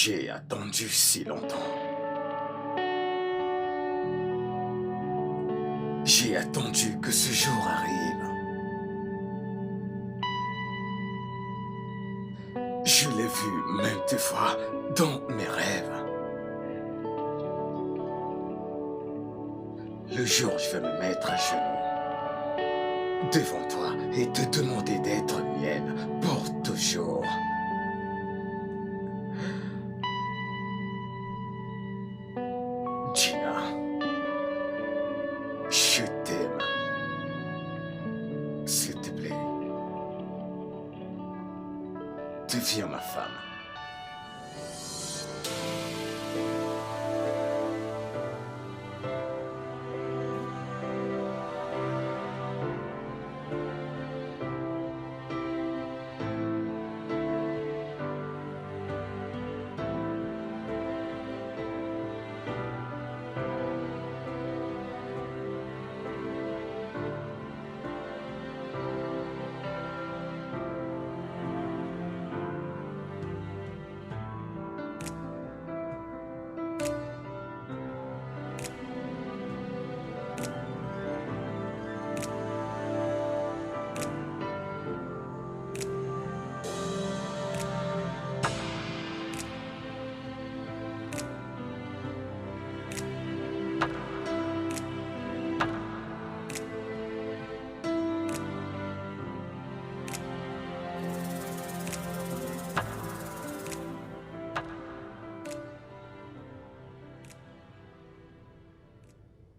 J'ai attendu si longtemps. J'ai attendu que ce jour arrive. Je l'ai vu maintes fois dans mes rêves. Le jour où je vais me mettre à genoux devant toi et te demander d'être mienne pour toujours. Gina, je t'aime. S'il te plaît, deviens ma femme.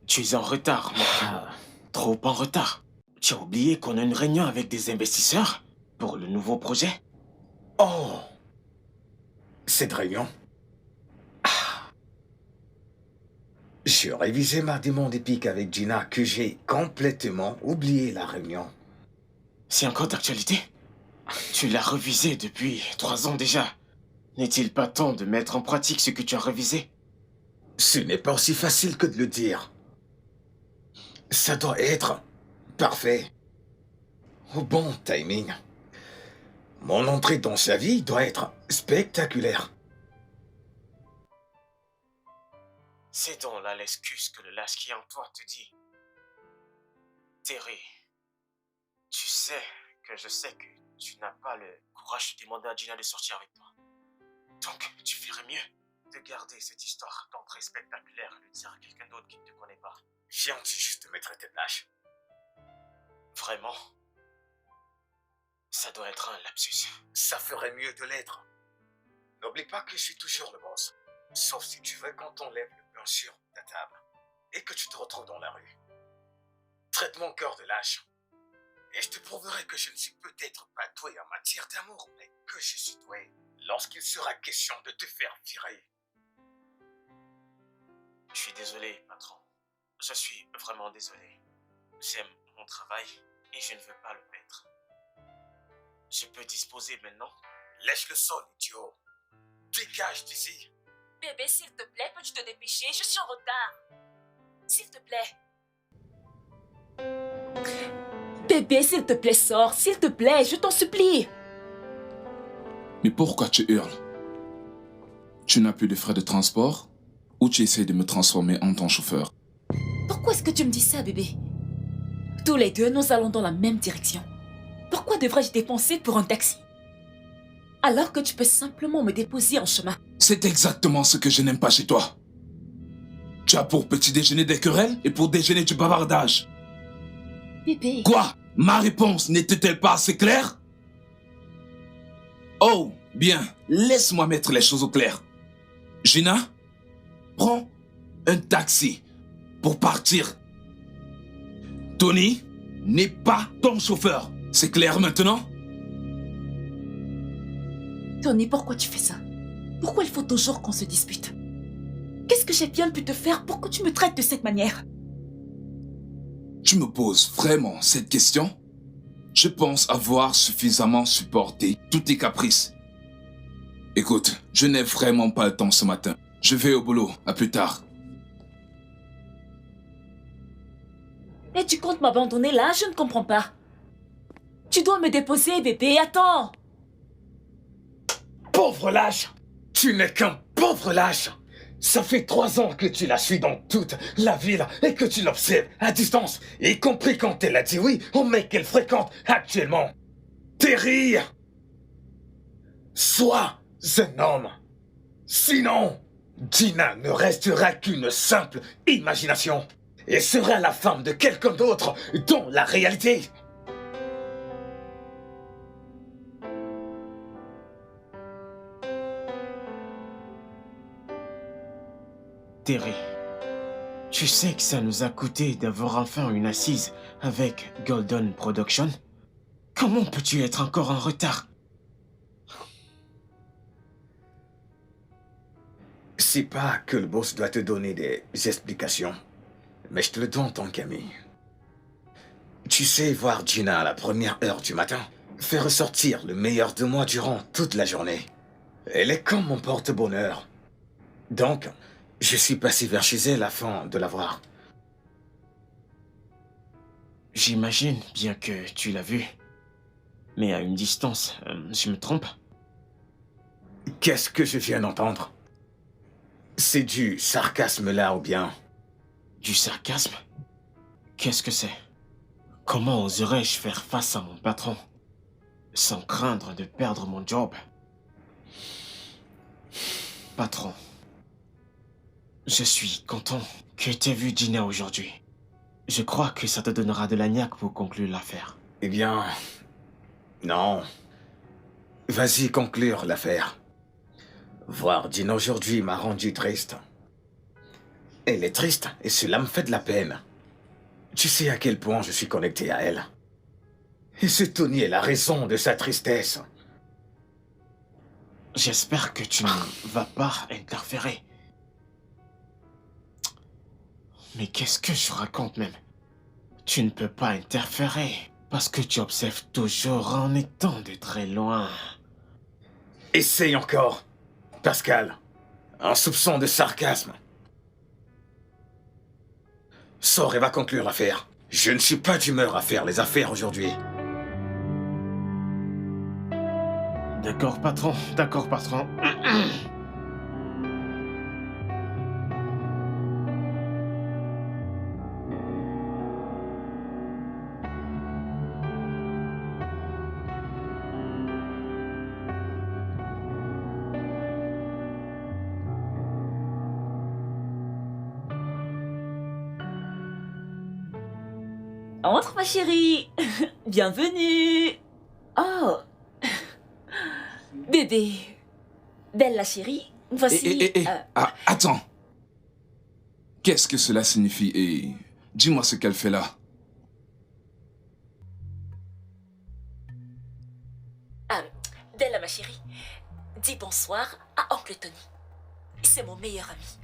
Tu es en retard, mon frère. Trop en retard. Tu as oublié qu'on a une réunion avec des investisseurs pour le nouveau projet? Oh! Cette réunion? J'ai révisé mardi monde épique avec Gina que j'ai complètement oublié la réunion. C'est encore d'actualité? Tu l'as revisé depuis 3 ans déjà. N'est-il pas temps de mettre en pratique ce que tu as révisé? Ce n'est pas aussi facile que de le dire. Ça doit être parfait. Au bon timing. Mon entrée dans sa vie doit être spectaculaire. C'est donc là l'excuse que le lâche qui est en toi te dit. Terry, tu sais que je sais que tu n'as pas le courage de demander à Gina de sortir avec toi. Donc, tu ferais mieux de garder cette histoire d'entrée spectaculaire et de dire à quelqu'un d'autre qui ne te connaît pas. Viens-tu juste de me traiter de lâche? Vraiment? Ça doit être un lapsus. Ça ferait mieux de l'être. N'oublie pas que je suis toujours le boss. Sauf si tu veux qu'on t'enlève le pain sur ta table et que tu te retrouves dans la rue. Traite mon cœur de lâche. Et je te prouverai que je ne suis peut-être pas doué en matière d'amour, mais que je suis doué lorsqu'il sera question de te faire virer. Je suis désolé, patron. Je suis vraiment désolé. J'aime mon travail et je ne veux pas le perdre. Je peux disposer maintenant? Lèche le sol, idiot. Dégage d'ici. Bébé, s'il te plaît, peux-tu te dépêcher? Je suis en retard. S'il te plaît. Bébé, s'il te plaît, sors. S'il te plaît, je t'en supplie. Mais pourquoi tu hurles? Tu n'as plus de frais de transport ou tu essaies de me transformer en ton chauffeur? Pourquoi est-ce que tu me dis ça, bébé? Tous les deux, nous allons dans la même direction. Pourquoi devrais-je dépenser pour un taxi? Alors que tu peux simplement me déposer en chemin. C'est exactement ce que je n'aime pas chez toi. Tu as pour petit déjeuner des querelles et pour déjeuner du bavardage. Bébé... Quoi? Ma réponse n'était-elle pas assez claire? Oh, bien, laisse-moi mettre les choses au clair. Gina, prends un taxi pour partir. Tony n'est pas ton chauffeur. C'est clair maintenant? Tony, pourquoi tu fais ça? Pourquoi il faut toujours qu'on se dispute? Qu'est-ce que j'ai bien pu te faire pour que tu me traites de cette manière? Tu me poses vraiment cette question? Je pense avoir suffisamment supporté tous tes caprices. Écoute, je n'ai vraiment pas le temps ce matin. Je vais au boulot, à plus tard. Et tu comptes m'abandonner là? Je ne comprends pas. Tu dois me déposer, bébé, attends! Pauvre lâche! Tu n'es qu'un pauvre lâche. Ça fait 3 ans que tu la suis dans toute la ville et que tu l'observes à distance, y compris quand elle a dit oui au mec qu'elle fréquente actuellement. Terry, sois un homme. Sinon, Gina ne restera qu'une simple imagination et sera la femme de quelqu'un d'autre dans la réalité. Terry, tu sais que ça nous a coûté d'avoir enfin une assise avec Golden Production? Comment peux-tu être encore en retard? C'est pas que le boss doit te donner des explications, mais je te le dois en tant qu'ami. Tu sais, voir Gina à la première heure du matin fait ressortir le meilleur de moi durant toute la journée. Elle est comme mon porte-bonheur. Donc, je suis passé vers chez elle afin de la voir. J'imagine bien que tu l'as vue. Mais à une distance, je me trompe? Qu'est-ce que je viens d'entendre? C'est du sarcasme là ou bien? Du sarcasme? Qu'est-ce que c'est? Comment oserais-je faire face à mon patron sans craindre de perdre mon job? Patron, je suis content que tu aies vu Gina aujourd'hui. Je crois que ça te donnera de la niaque pour conclure l'affaire. Eh bien, non. Vas-y conclure l'affaire. Voir Gina aujourd'hui m'a rendu triste. Elle est triste et cela me fait de la peine. Tu sais à quel point je suis connecté à elle. Et ce Tony est la raison de sa tristesse. J'espère que tu ne vas pas interférer. Mais qu'est-ce que je raconte même? Tu ne peux pas interférer parce que tu observes toujours en étant de très loin. Essaye encore, Pascal. Un soupçon de sarcasme. Sors et va conclure l'affaire. Je ne suis pas d'humeur à faire les affaires aujourd'hui. D'accord, patron. D'accord, patron. Entre, ma chérie. Bienvenue. Oh. Bébé. Belle la chérie. Voici... Ah, attends. Qu'est-ce que cela signifie et dis-moi ce qu'elle fait là. Belle ma chérie. Dis bonsoir à Oncle Tony. C'est mon meilleur ami.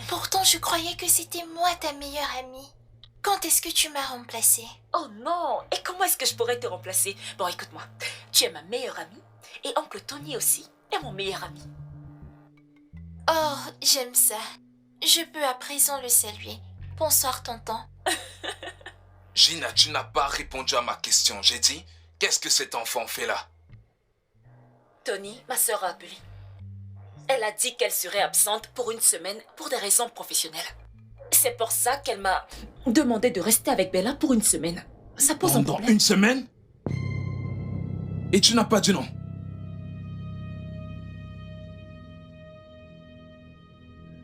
Pourtant, je croyais que c'était moi ta meilleure amie. Quand est-ce que tu m'as remplacée? Oh non. Et comment est-ce que je pourrais te remplacer? Bon, écoute-moi. Tu es ma meilleure amie. Et Oncle Tony aussi est mon meilleur ami. Oh, j'aime ça. Je peux à présent le saluer. Bonsoir, tonton. Gina, tu n'as pas répondu à ma question. J'ai dit, qu'est-ce que cet enfant fait là? Tony, ma sœur a appelé. Elle a dit qu'elle serait absente pour une semaine pour des raisons professionnelles. C'est pour ça qu'elle m'a demandé de rester avec Bella pour une semaine. Ça pose un Pendant problème. une semaine? Et tu n'as pas dit non?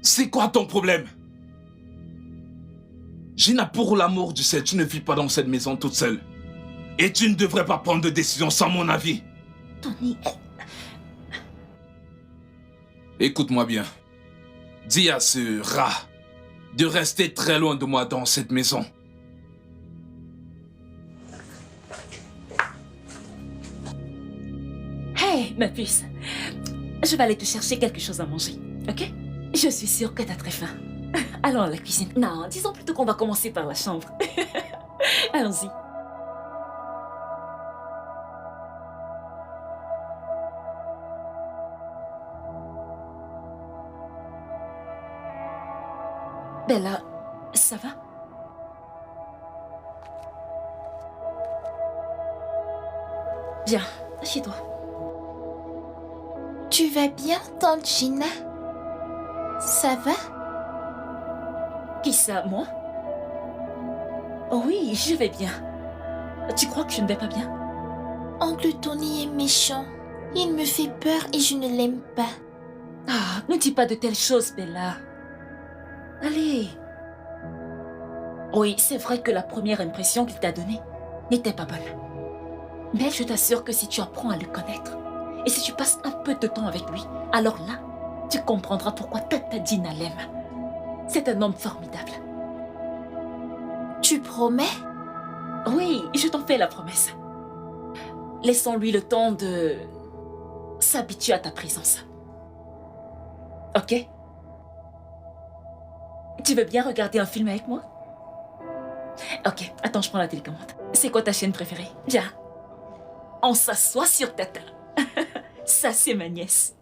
C'est quoi ton problème? Gina, pour l'amour du ciel, tu ne vis pas dans cette maison toute seule. Et tu ne devrais pas prendre de décision sans mon avis. Tony... Écoute-moi bien. Dis à ce rat de rester très loin de moi dans cette maison. Hey, ma puce. Je vais aller te chercher quelque chose à manger, ok? Je suis sûre que t'as très faim. Allons à la cuisine. Non, disons plutôt qu'on va commencer par la chambre. Allons-y. Bella, ça va? Viens, assieds-toi. Tu vas bien, tante Gina? Ça va? Qui ça, moi? Oui, je vais bien. Tu crois que je ne vais pas bien? Oncle Tony est méchant. Il me fait peur et je ne l'aime pas. Ah, ne dis pas de telles choses, Bella. Allez. Oui, c'est vrai que la première impression qu'il t'a donnée n'était pas bonne. Mais je t'assure que si tu apprends à le connaître, et si tu passes un peu de temps avec lui, alors là, tu comprendras pourquoi Tata Gina l'aime. C'est un homme formidable. Tu promets? Oui, je t'en fais la promesse. Laissons-lui le temps de s'habituer à ta présence. Ok? Tu veux bien regarder un film avec moi? Ok, attends, je prends la télécommande. C'est quoi ta chaîne préférée? Viens. On s'assoit sur Tata. Ça, c'est ma nièce.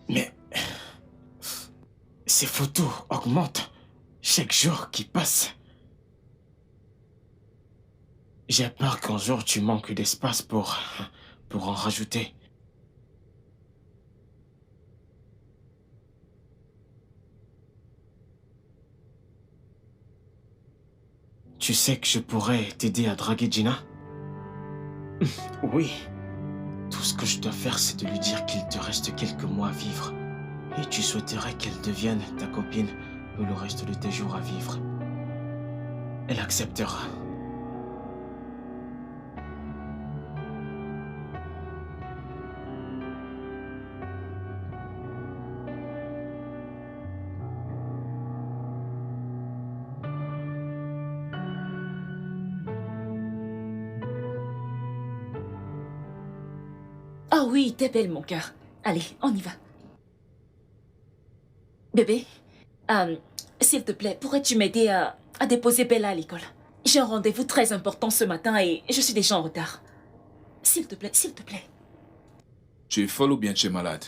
Mais ces photos augmentent chaque jour qui passe. J'ai peur qu'un jour tu manques d'espace pour en rajouter. Tu sais que je pourrais t'aider à draguer Gina? Oui. Tout ce que je dois faire, c'est de lui dire qu'il te reste quelques mois à vivre. Et tu souhaiterais qu'elle devienne ta copine pour le reste de tes jours à vivre. Elle acceptera. Ah oui, t'es belle, mon cœur. Allez, on y va. Bébé, s'il te plaît, pourrais-tu m'aider à déposer Bella à l'école? J'ai un rendez-vous très important ce matin et je suis déjà en retard. S'il te plaît, s'il te plaît. Tu es folle ou bien tu es malade?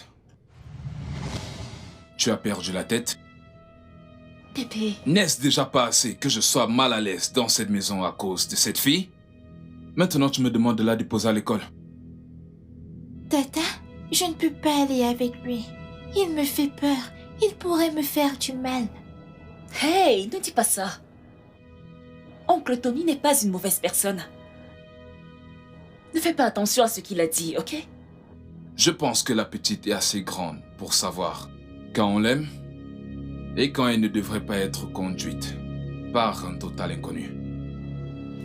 Tu as perdu la tête? Bébé. N'est-ce déjà pas assez que je sois mal à l'aise dans cette maison à cause de cette fille? Maintenant, tu me demandes de la déposer à l'école. Tata, je ne peux pas aller avec lui. Il me fait peur. Il pourrait me faire du mal. Hey, ne dis pas ça. Oncle Tony n'est pas une mauvaise personne. Ne fais pas attention à ce qu'il a dit, ok? Je pense que la petite est assez grande pour savoir quand on l'aime et quand elle ne devrait pas être conduite par un total inconnu.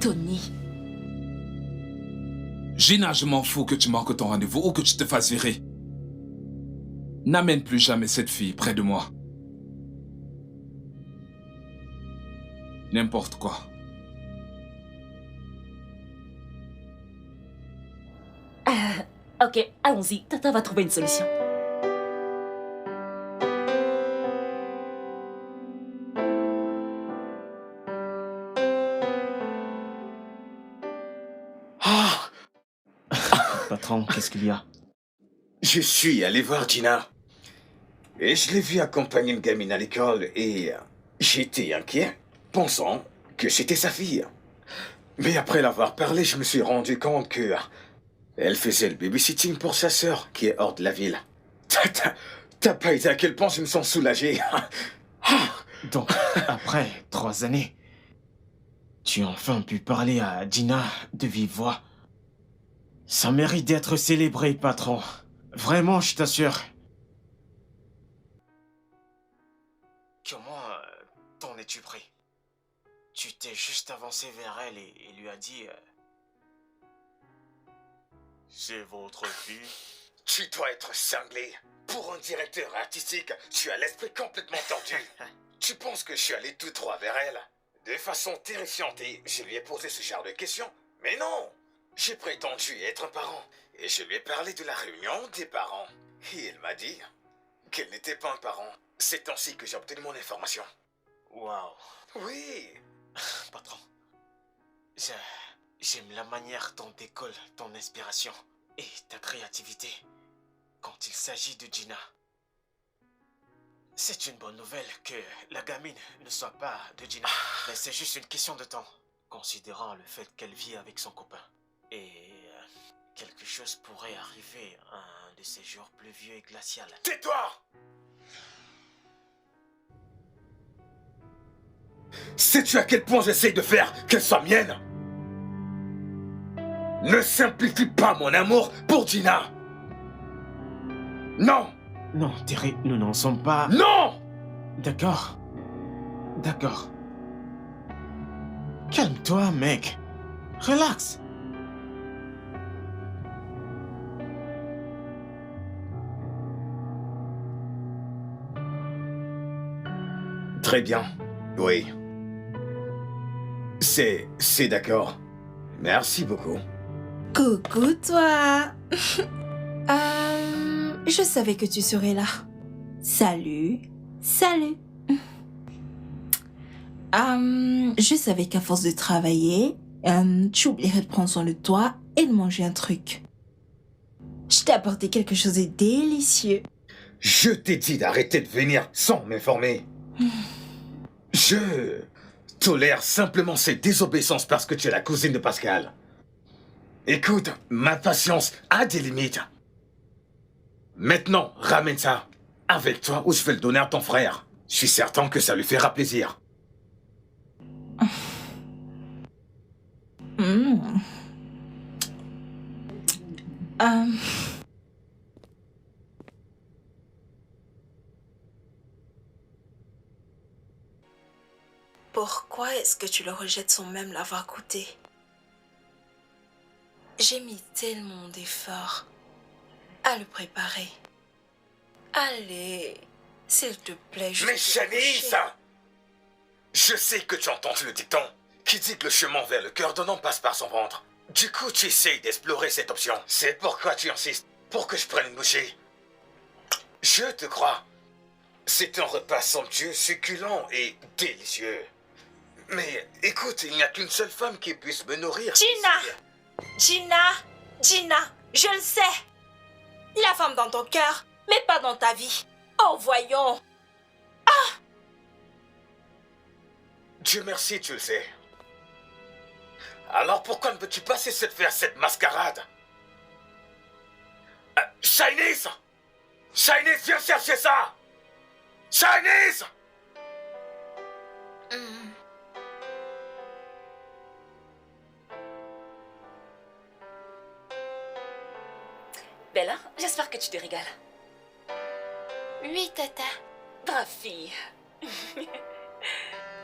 Tony. Gina, je m'en fous que tu manques ton rendez-vous ou que tu te fasses virer. N'amène plus jamais cette fille près de moi. N'importe quoi. Ok, allons-y. Tata va trouver une solution. Ah! Patron, qu'est-ce qu'il y a? Je suis allé voir Gina. Et je l'ai vue accompagner une gamine à l'école et j'étais inquiet, pensant que c'était sa fille. Mais après l'avoir parlé, je me suis rendu compte que elle faisait le babysitting pour sa sœur qui est hors de la ville. T'as pas idée à quel point je me sens soulagé. Donc, après 3 années, tu as enfin pu parler à Gina de vive voix. Ça mérite d'être célébré, patron. Vraiment, je t'assure. tu pris? Tu t'es juste avancé vers elle et lui as dit... C'est votre fille? Tu dois être cinglé. Pour un directeur artistique, tu as l'esprit complètement tordu. Tu penses que je suis allé tout droit vers elle? De façon terrifiante, et je lui ai posé ce genre de questions. Mais non! J'ai prétendu être un parent. Et je lui ai parlé de la réunion des parents. Et elle m'a dit qu'elle n'était pas un parent. C'est ainsi que j'ai obtenu mon information. Waouh. Oui. Patron, j'aime la manière dont décolle ton inspiration et ta créativité quand il s'agit de Gina. C'est une bonne nouvelle que la gamine ne soit pas de Gina, mais c'est juste une question de temps, considérant le fait qu'elle vit avec son copain. Et quelque chose pourrait arriver un de ces jours pluvieux et glaciaux. Tais-toi! Sais-tu à quel point j'essaye de faire qu'elle soit mienne? Ne simplifie pas mon amour pour Gina! Non! Non, Terry, nous n'en sommes pas... Non! D'accord. D'accord. Calme-toi, mec. Relax. Très bien. Oui. C'est d'accord. Merci beaucoup. Coucou toi. Je savais que tu serais là. Salut. Salut. Je savais qu'à force de travailler, tu oublierais de prendre soin de toi et de manger un truc. Je t'ai apporté quelque chose de délicieux. Je t'ai dit d'arrêter de venir sans m'informer. Je tolère simplement cette désobéissance parce que tu es la cousine de Pascal. Écoute, ma patience a des limites. Maintenant, ramène ça avec toi ou je vais le donner à ton frère. Je suis certain que ça lui fera plaisir. Pourquoi est-ce que tu le rejettes sans même l'avoir goûté? J'ai mis tellement d'efforts à le préparer. Allez, s'il te plaît, je Mais te Shanice, coucher. je sais que tu as entendu le dicton qui dit que le chemin vers le cœur d'un homme passe par son ventre. Du coup, tu essayes d'explorer cette option. C'est pourquoi tu insistes pour que je prenne une bouchée. Je te crois. C'est un repas somptueux, succulent et délicieux. Mais écoute, il n'y a qu'une seule femme qui puisse me nourrir. Gina, je le sais. La femme dans ton cœur, mais pas dans ta vie. Oh, voyons. Dieu merci, tu le sais. Alors pourquoi ne veux-tu pas cesser de faire cette mascarade? Shinice! Shinice, viens chercher ça! Shinice! Bella, j'espère que tu te régales. Oui, tata. Brave fille.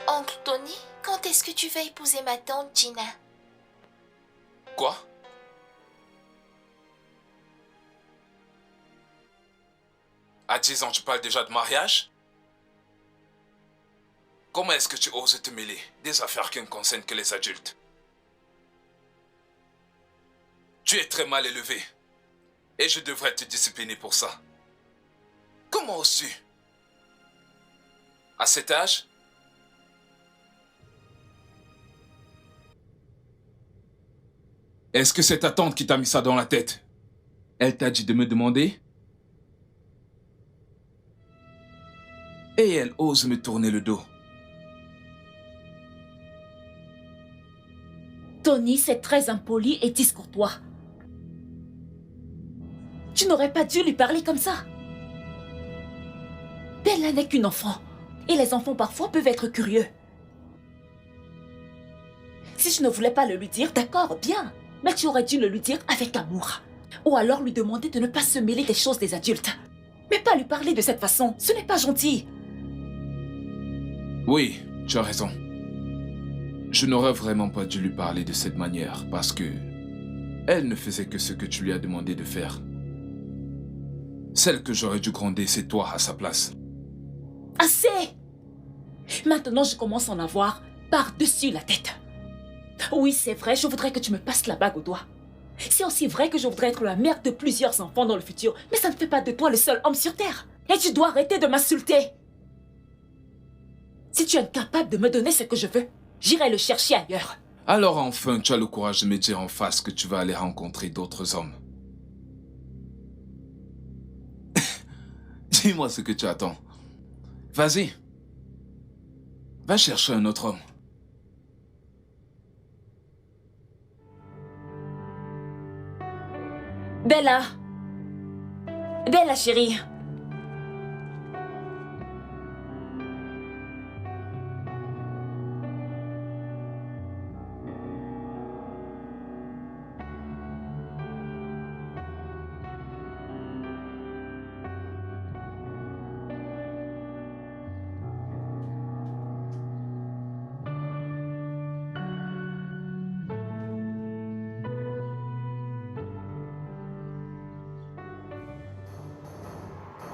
Oncle Tony, quand est-ce que tu vas épouser ma tante Gina? Quoi? À 10 ans, tu parles déjà de mariage? Comment est-ce que tu oses te mêler des affaires qui ne concernent que les adultes? Tu es très mal élevé. Et je devrais te discipliner pour ça. Comment oses-tu? À cet âge? Est-ce que c'est ta tante qui t'a mis ça dans la tête? Elle t'a dit de me demander? Et elle ose me tourner le dos. Tony, c'est très impoli et discourtois. Tu n'aurais pas dû lui parler comme ça. Bella n'est qu'une enfant. Et les enfants parfois peuvent être curieux. Si je ne voulais pas le lui dire, d'accord, bien. Mais tu aurais dû le lui dire avec amour. Ou alors lui demander de ne pas se mêler des choses des adultes. Mais pas lui parler de cette façon, ce n'est pas gentil. Oui, Tu as raison. Je n'aurais vraiment pas dû lui parler de cette manière parce que elle ne faisait que ce que tu lui as demandé de faire. Celle que j'aurais dû gronder, c'est toi à sa place. Assez! Maintenant, je commence à en avoir par-dessus la tête. Oui, c'est vrai, je voudrais que tu me passes la bague au doigt. C'est aussi vrai que je voudrais être la mère de plusieurs enfants dans le futur, mais ça ne fait pas de toi le seul homme sur Terre. Et tu dois arrêter de m'insulter. Si tu es incapable de me donner ce que je veux, j'irai le chercher ailleurs. Alors enfin, tu as le courage de me dire en face que tu vas aller rencontrer d'autres hommes. Dis-moi ce que tu attends. Vas-y. Va chercher un autre homme. Bella! Bella, chérie!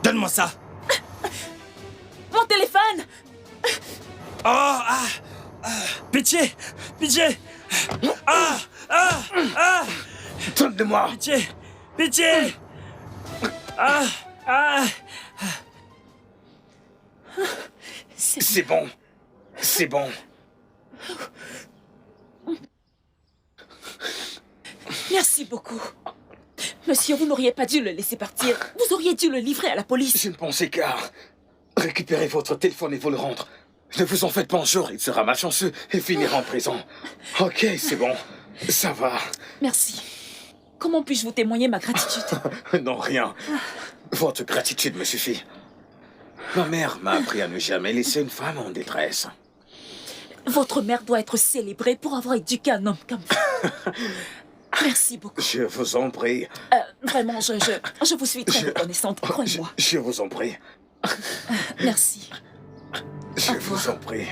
Donne-moi ça. Mon téléphone! Oh, ah, ah, pitié, pitié. Ah, ah, ah, Donne-moi. pitié, pitié. Ah, ah. C'est bon. C'est bon. Merci beaucoup. Monsieur, vous n'auriez pas dû le laisser partir. Vous auriez dû le livrer à la police. Je ne pensais qu'à récupérer votre téléphone et vous le rendre. Ne vous en faites pas un jour, il sera malchanceux et finira en prison. Ok, c'est bon. Ça va. Merci. Comment puis-je vous témoigner ma gratitude? Non, rien. Votre gratitude me suffit. Ma mère m'a appris à ne jamais laisser une femme en détresse. Votre mère doit être célébrée pour avoir éduqué un homme comme vous. Merci beaucoup. Je vous en prie. Vraiment, je vous suis très reconnaissante, croyez-moi. Je vous en prie. Merci. Je vous en prie.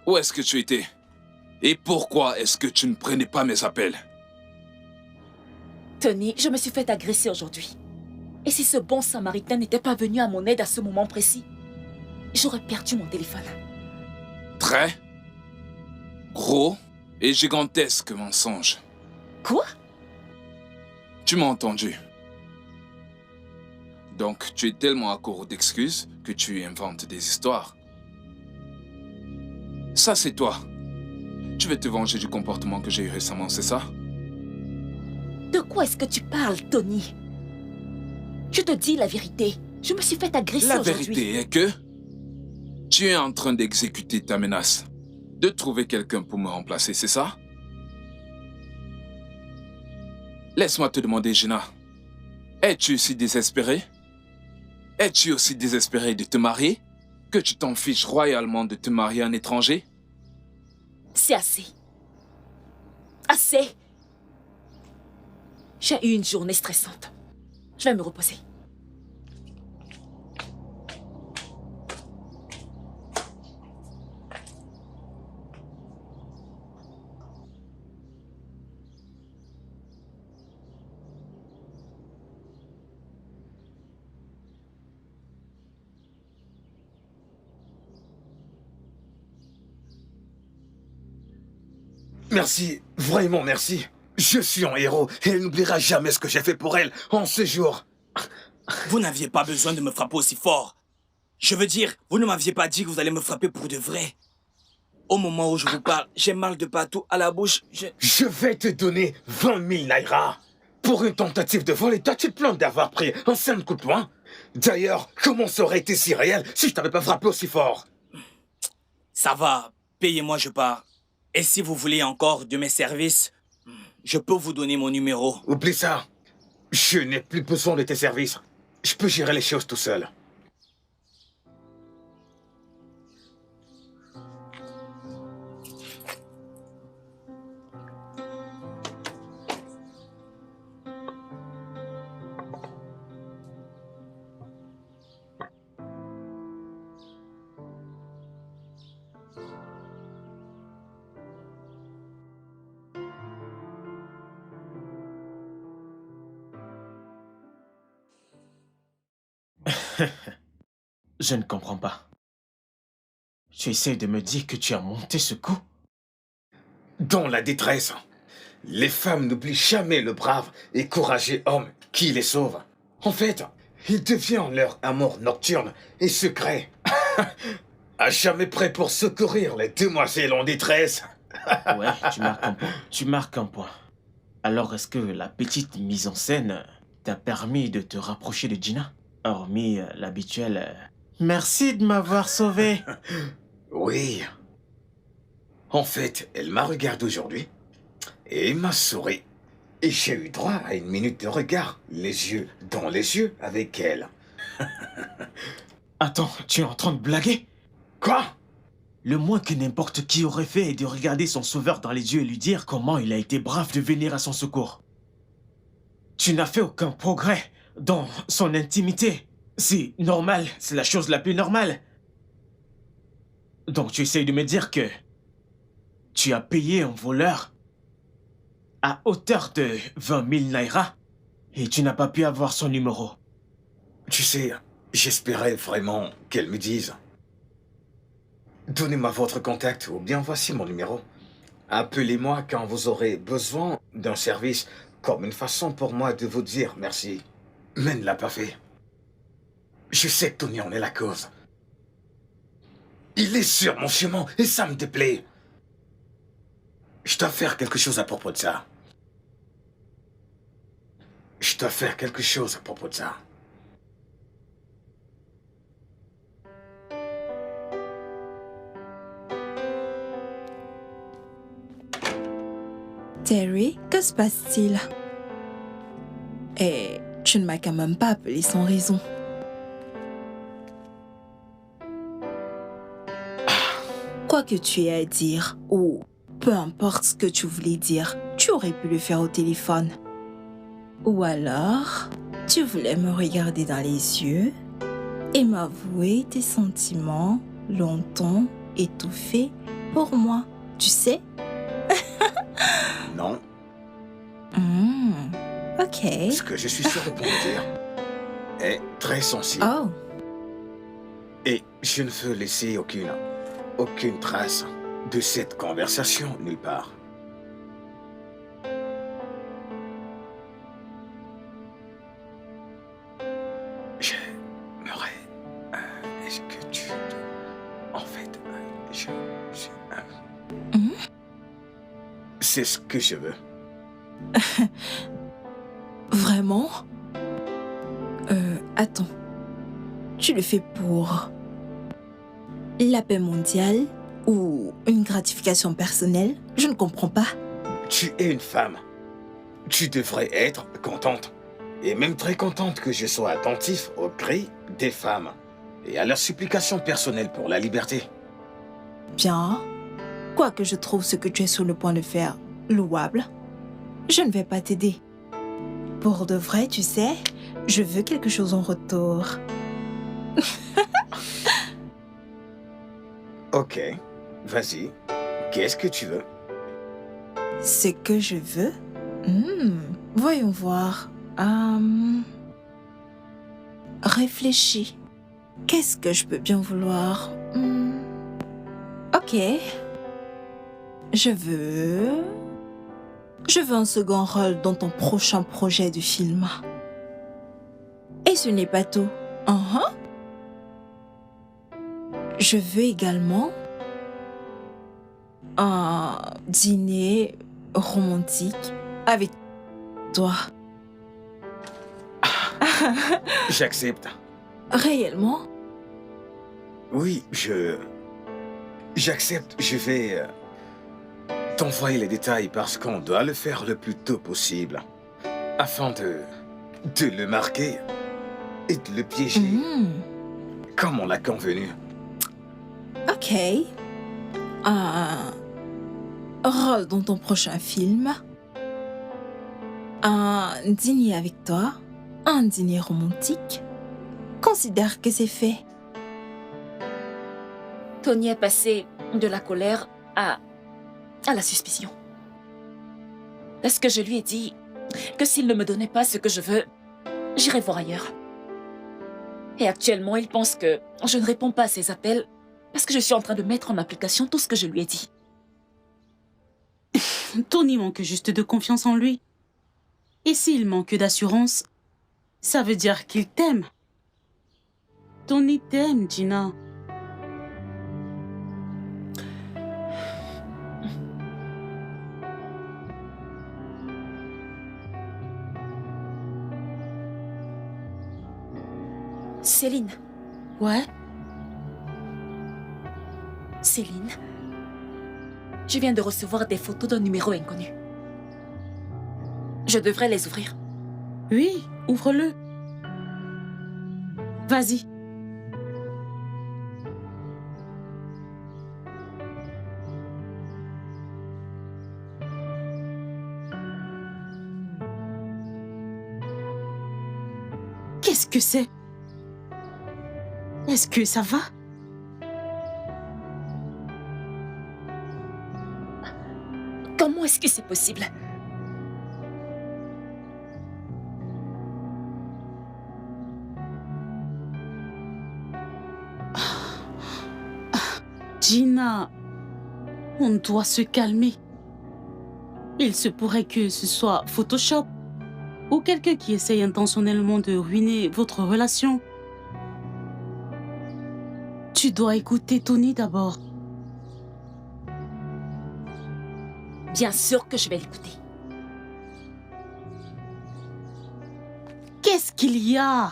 Où est-ce que tu étais? Et pourquoi est-ce que tu ne prenais pas mes appels? Tony, je me suis fait agresser aujourd'hui. Et si ce bon samaritain n'était pas venu à mon aide à ce moment précis, j'aurais perdu mon téléphone. Très gros et gigantesque mensonge. Quoi? Tu m'as entendu. Donc, tu es tellement à court d'excuses que tu inventes des histoires. Ça, c'est toi. Tu veux te venger du comportement que j'ai eu récemment, c'est ça? De quoi est-ce que tu parles, Tony? Je te dis la vérité. Je me suis fait agresser La aujourd'hui. vérité est que tu es en train d'exécuter ta menace. De trouver quelqu'un pour me remplacer, c'est ça? Laisse-moi te demander, Gina. Es-tu aussi désespérée? Es-tu aussi désespérée de te marier que tu t'en fiches royalement de te marier à un étranger? C'est assez. Assez. J'ai eu une journée stressante. Je vais me reposer. Merci, vraiment merci. Je suis un héros et elle n'oubliera jamais ce que j'ai fait pour elle en ce jour. Vous n'aviez pas besoin de me frapper aussi fort. Je veux dire, vous ne m'aviez pas dit que vous allez me frapper pour de vrai. Au moment où je vous parle, j'ai mal de partout à la bouche. Je vais te donner 20 000 naira. Pour une tentative de vol, et toi tu te plains d'avoir pris un simple coup de poing. D'ailleurs, comment ça aurait été si réel si je t'avais pas frappé aussi fort? Ça va, payez-moi, je pars. Et si vous voulez encore de mes services, je peux vous donner mon numéro. Oublie ça. Je n'ai plus besoin de tes services. Je peux gérer les choses tout seul. Je ne comprends pas. Tu essaies de me dire que tu as monté ce coup? Dans la détresse, les femmes n'oublient jamais le brave et courageux homme qui les sauve. En fait, il devient leur amour nocturne et secret. À jamais prêt pour secourir les demoiselles en détresse. Ouais, tu marques un point. Alors est-ce que la petite mise en scène t'a permis de te rapprocher de Gina? Hormis l'habituel merci de m'avoir sauvé. Oui. En fait, elle m'a regardé aujourd'hui et m'a souri. Et j'ai eu droit à une minute de regard, les yeux dans les yeux avec elle. Attends, tu es en train de blaguer? Quoi? Le moins que n'importe qui aurait fait est de regarder son sauveur dans les yeux et lui dire comment il a été brave de venir à son secours. Tu n'as fait aucun progrès dans son intimité. C'est normal, c'est la chose la plus normale. Donc tu essayes de me dire que tu as payé un voleur à hauteur de 20 000 naira et tu n'as pas pu avoir son numéro. Tu sais, j'espérais vraiment qu'elle me dise. Donnez-moi votre contact ou bien voici mon numéro. Appelez-moi quand vous aurez besoin d'un service comme une façon pour moi de vous dire merci. Mais elle ne l'a pas fait. Je sais que Tony en est la cause. Il est sur mon chemin et ça me déplaît. Je dois faire quelque chose à propos de ça. Je dois faire quelque chose à propos de ça. Terry, que se passe-t-il? Et tu ne m'as quand même pas appelé sans raison. Quoi que tu aies à dire, ou peu importe ce que tu voulais dire, tu aurais pu le faire au téléphone. Ou alors, tu voulais me regarder dans les yeux et m'avouer tes sentiments longtemps étouffés pour moi, tu sais? Non. Ok. Ce que je suis sûr de pouvoir dire est très sensible. Oh. Et je ne veux laisser aucune trace de cette conversation nulle part. J'aimerais... Est-ce que tu... En fait, c'est ce que je veux. Vraiment? Attends. Tu le fais pour la paix mondiale ou une gratification personnelle? Je ne comprends pas. Tu es une femme. Tu devrais être contente. Et même très contente que je sois attentif aux cris des femmes et à leurs supplications personnelles pour la liberté. Bien. Quoique je trouve ce que tu es sur le point de faire louable, je ne vais pas t'aider. Pour de vrai, tu sais, je veux quelque chose en retour. Ok, vas-y. Qu'est-ce que tu veux? Ce que je veux? Voyons voir. Réfléchis. Qu'est-ce que je peux bien vouloir? Ok. Je veux un second rôle dans ton prochain projet de film. Et ce n'est pas tout. Je veux également un dîner romantique avec toi. J'accepte. Réellement? Oui, j'accepte. Je vais t'envoyer les détails parce qu'on doit le faire le plus tôt possible. Afin de le marquer et de le piéger comme on l'a convenu. Ok. Un rôle dans ton prochain film. Un dîner avec toi. Un dîner romantique. Considère que c'est fait. Tony est passé de la colère à la suspicion. Parce que je lui ai dit que s'il ne me donnait pas ce que je veux, j'irai voir ailleurs. Et actuellement, il pense que je ne réponds pas à ses appels parce que je suis en train de mettre en application tout ce que je lui ai dit. Tony manque juste de confiance en lui. Et s'il manque d'assurance, ça veut dire qu'il t'aime. Tony t'aime, Gina. Céline. Ouais? Céline. Je viens de recevoir des photos d'un numéro inconnu. Je devrais les ouvrir. Oui, ouvre-le. Vas-y. Qu'est-ce que c'est? Est-ce que ça va? Comment est-ce que c'est possible? Gina, on doit se calmer. Il se pourrait que ce soit Photoshop ou quelqu'un qui essaye intentionnellement de ruiner votre relation. Tu dois écouter Tony d'abord. Bien sûr que je vais l'écouter. Qu'est-ce qu'il y a?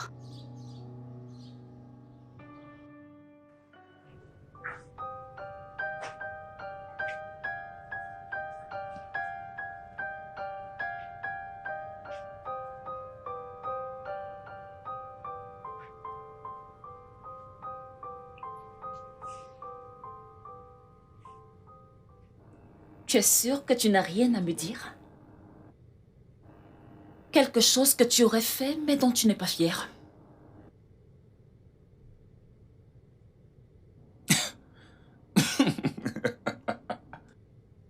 Tu es sûr que tu n'as rien à me dire? Quelque chose que tu aurais fait mais dont tu n'es pas fier.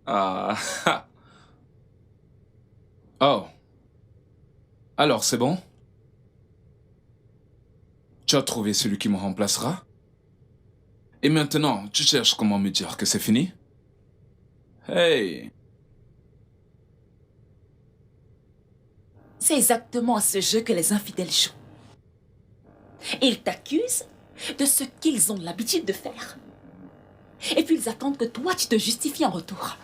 Ah. Oh. Alors, c'est bon? Tu as trouvé celui qui me remplacera? Et maintenant, tu cherches comment me dire que c'est fini? Hey! C'est exactement à ce jeu que les infidèles jouent. Ils t'accusent de ce qu'ils ont l'habitude de faire. Et puis ils attendent que toi, tu te justifies en retour.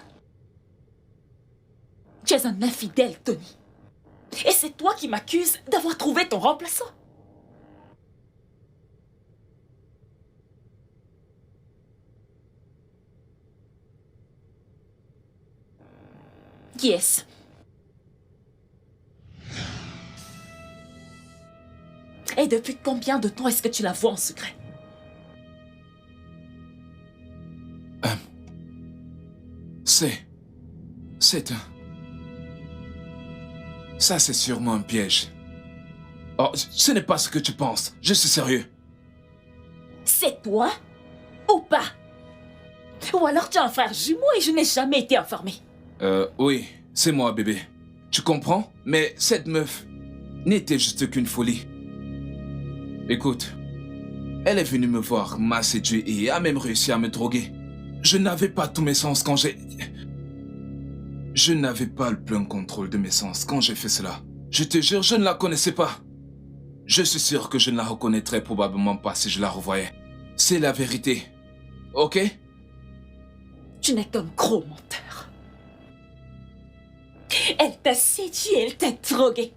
Tu es un infidèle, Tony. Et c'est toi qui m'accuses d'avoir trouvé ton remplaçant. Qui est-ce? Et depuis combien de temps est-ce que tu la vois en secret? C'est un... Ça, c'est sûrement un piège. Oh, ce n'est pas ce que tu penses. Je suis sérieux. C'est toi ou pas? Ou alors tu as un frère jumeau et je n'ai jamais été informée. Oui, c'est moi, bébé. Tu comprends? Mais cette meuf n'était juste qu'une folie. Écoute, elle est venue me voir, m'a séduit et a même réussi à me droguer. Je n'avais pas tous mes sens quand j'ai... Je n'avais pas le plein contrôle de mes sens quand j'ai fait cela. Je te jure, je ne la connaissais pas. Je suis sûr que je ne la reconnaîtrais probablement pas si je la revoyais. C'est la vérité. Ok? Tu n'es qu'un gros menteur. Elle t'a séduit et elle t'a drogué.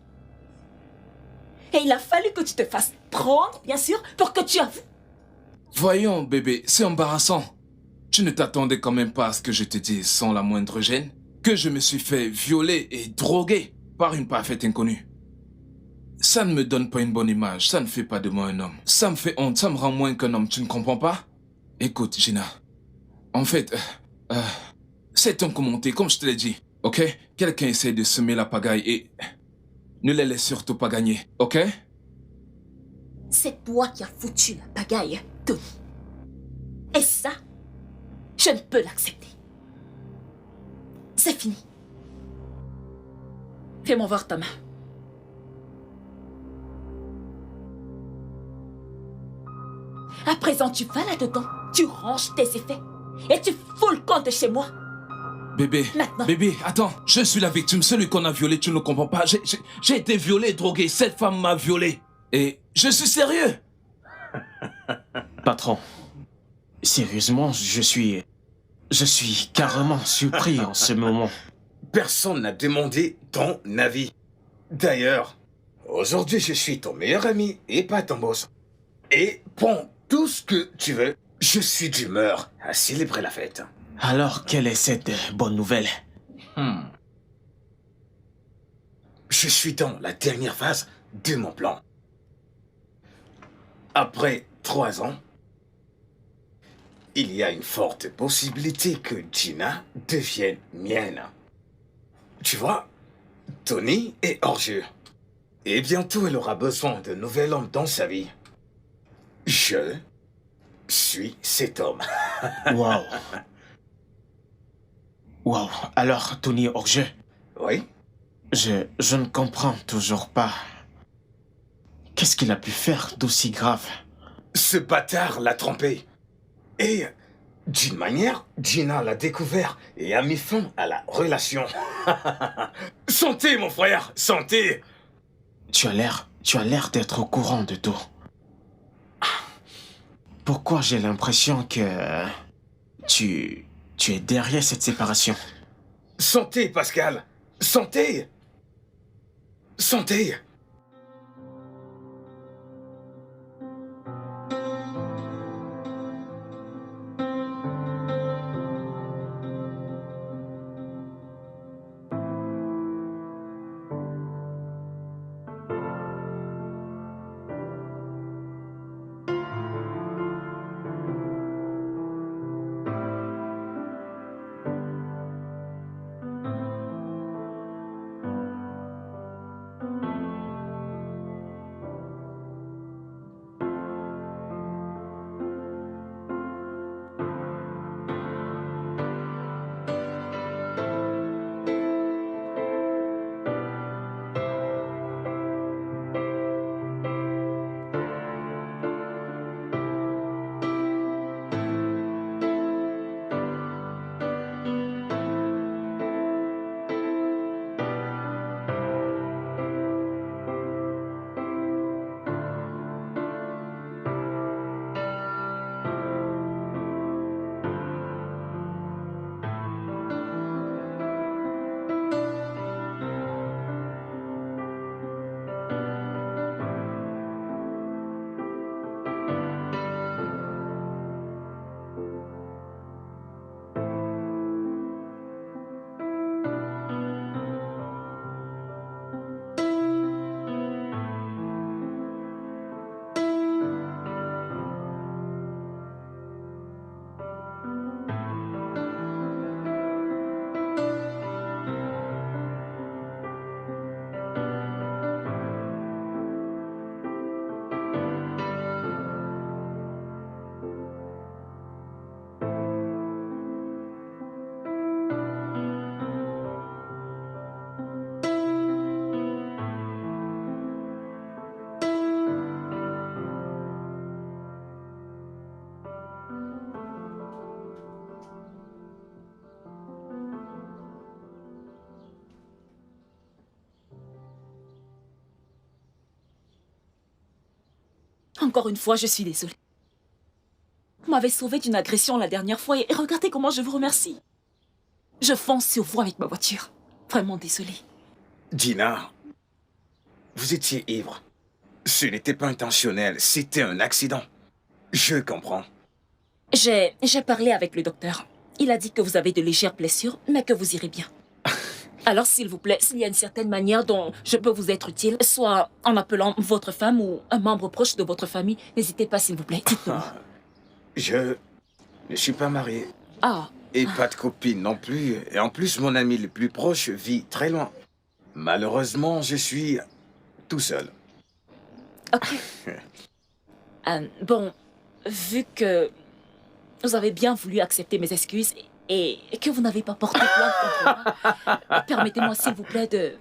Et il a fallu que tu te fasses prendre, bien sûr, pour que tu avoues. Voyons, bébé, c'est embarrassant. Tu ne t'attendais quand même pas à ce que je te dise sans la moindre gêne que je me suis fait violer et droguer par une parfaite inconnue. Ça ne me donne pas une bonne image, ça ne fait pas de moi un homme. Ça me fait honte, ça me rend moins qu'un homme, tu ne comprends pas? Écoute, Gina, en fait, c'est un commenté, comme je te l'ai dit, ok? Quelqu'un essaie de semer la pagaille et ne les laisse surtout pas gagner, ok? C'est toi qui as foutu la pagaille, Tony. Et ça, je ne peux l'accepter. C'est fini. Fais-moi voir ta main. À présent, tu vas là-dedans, tu ranges tes effets et tu fous le camp de chez moi. Bébé, Maintenant. bébé, attends, je suis la victime, celui qu'on a violé, tu ne le comprends pas. J'ai été violé, drogué, cette femme m'a violé. Et je suis sérieux. Patron, sérieusement, je suis carrément surpris en ce moment. Personne n'a demandé ton avis. D'ailleurs, aujourd'hui, je suis ton meilleur ami et pas ton boss. Et prends tout ce que tu veux. Je suis d'humeur à célébrer la fête. Alors, quelle est cette bonne nouvelle? Je suis dans la dernière phase de mon plan. Après 3 ans, il y a une forte possibilité que Gina devienne mienne. Tu vois, Tony est hors jeu. Et bientôt, elle aura besoin d'un nouvel homme dans sa vie. Je suis cet homme. Waouh. Waouh. Alors, Tony est hors jeu. Oui? Je ne comprends toujours pas. Qu'est-ce qu'il a pu faire d'aussi grave? Ce bâtard l'a trompé. Et d'une manière, Gina l'a découvert et a mis fin à la relation. Santé, mon frère, santé! Tu as l'air d'être au courant de tout. Pourquoi j'ai l'impression que tu es derrière cette séparation? Santé, Pascal! Santé! Santé! Encore une fois, je suis désolée. Vous m'avez sauvé d'une agression la dernière fois et regardez comment je vous remercie. Je fonce sur vous avec ma voiture. Vraiment désolée. Dina, vous étiez ivre. Ce n'était pas intentionnel, c'était un accident. Je comprends. J'ai parlé avec le docteur. Il a dit que vous avez de légères blessures, mais que vous irez bien. Alors, s'il vous plaît, s'il y a une certaine manière dont je peux vous être utile, soit en appelant votre femme ou un membre proche de votre famille, n'hésitez pas, s'il vous plaît. Dites-moi. Je ne suis pas marié. Ah, Et pas de copine non plus. Et en plus, mon ami le plus proche vit très loin. Malheureusement, je suis tout seul. ok. Bon, vu que vous avez bien voulu accepter mes excuses et que vous n'avez pas porté plainte contre moi, permettez-moi, s'il vous plaît, de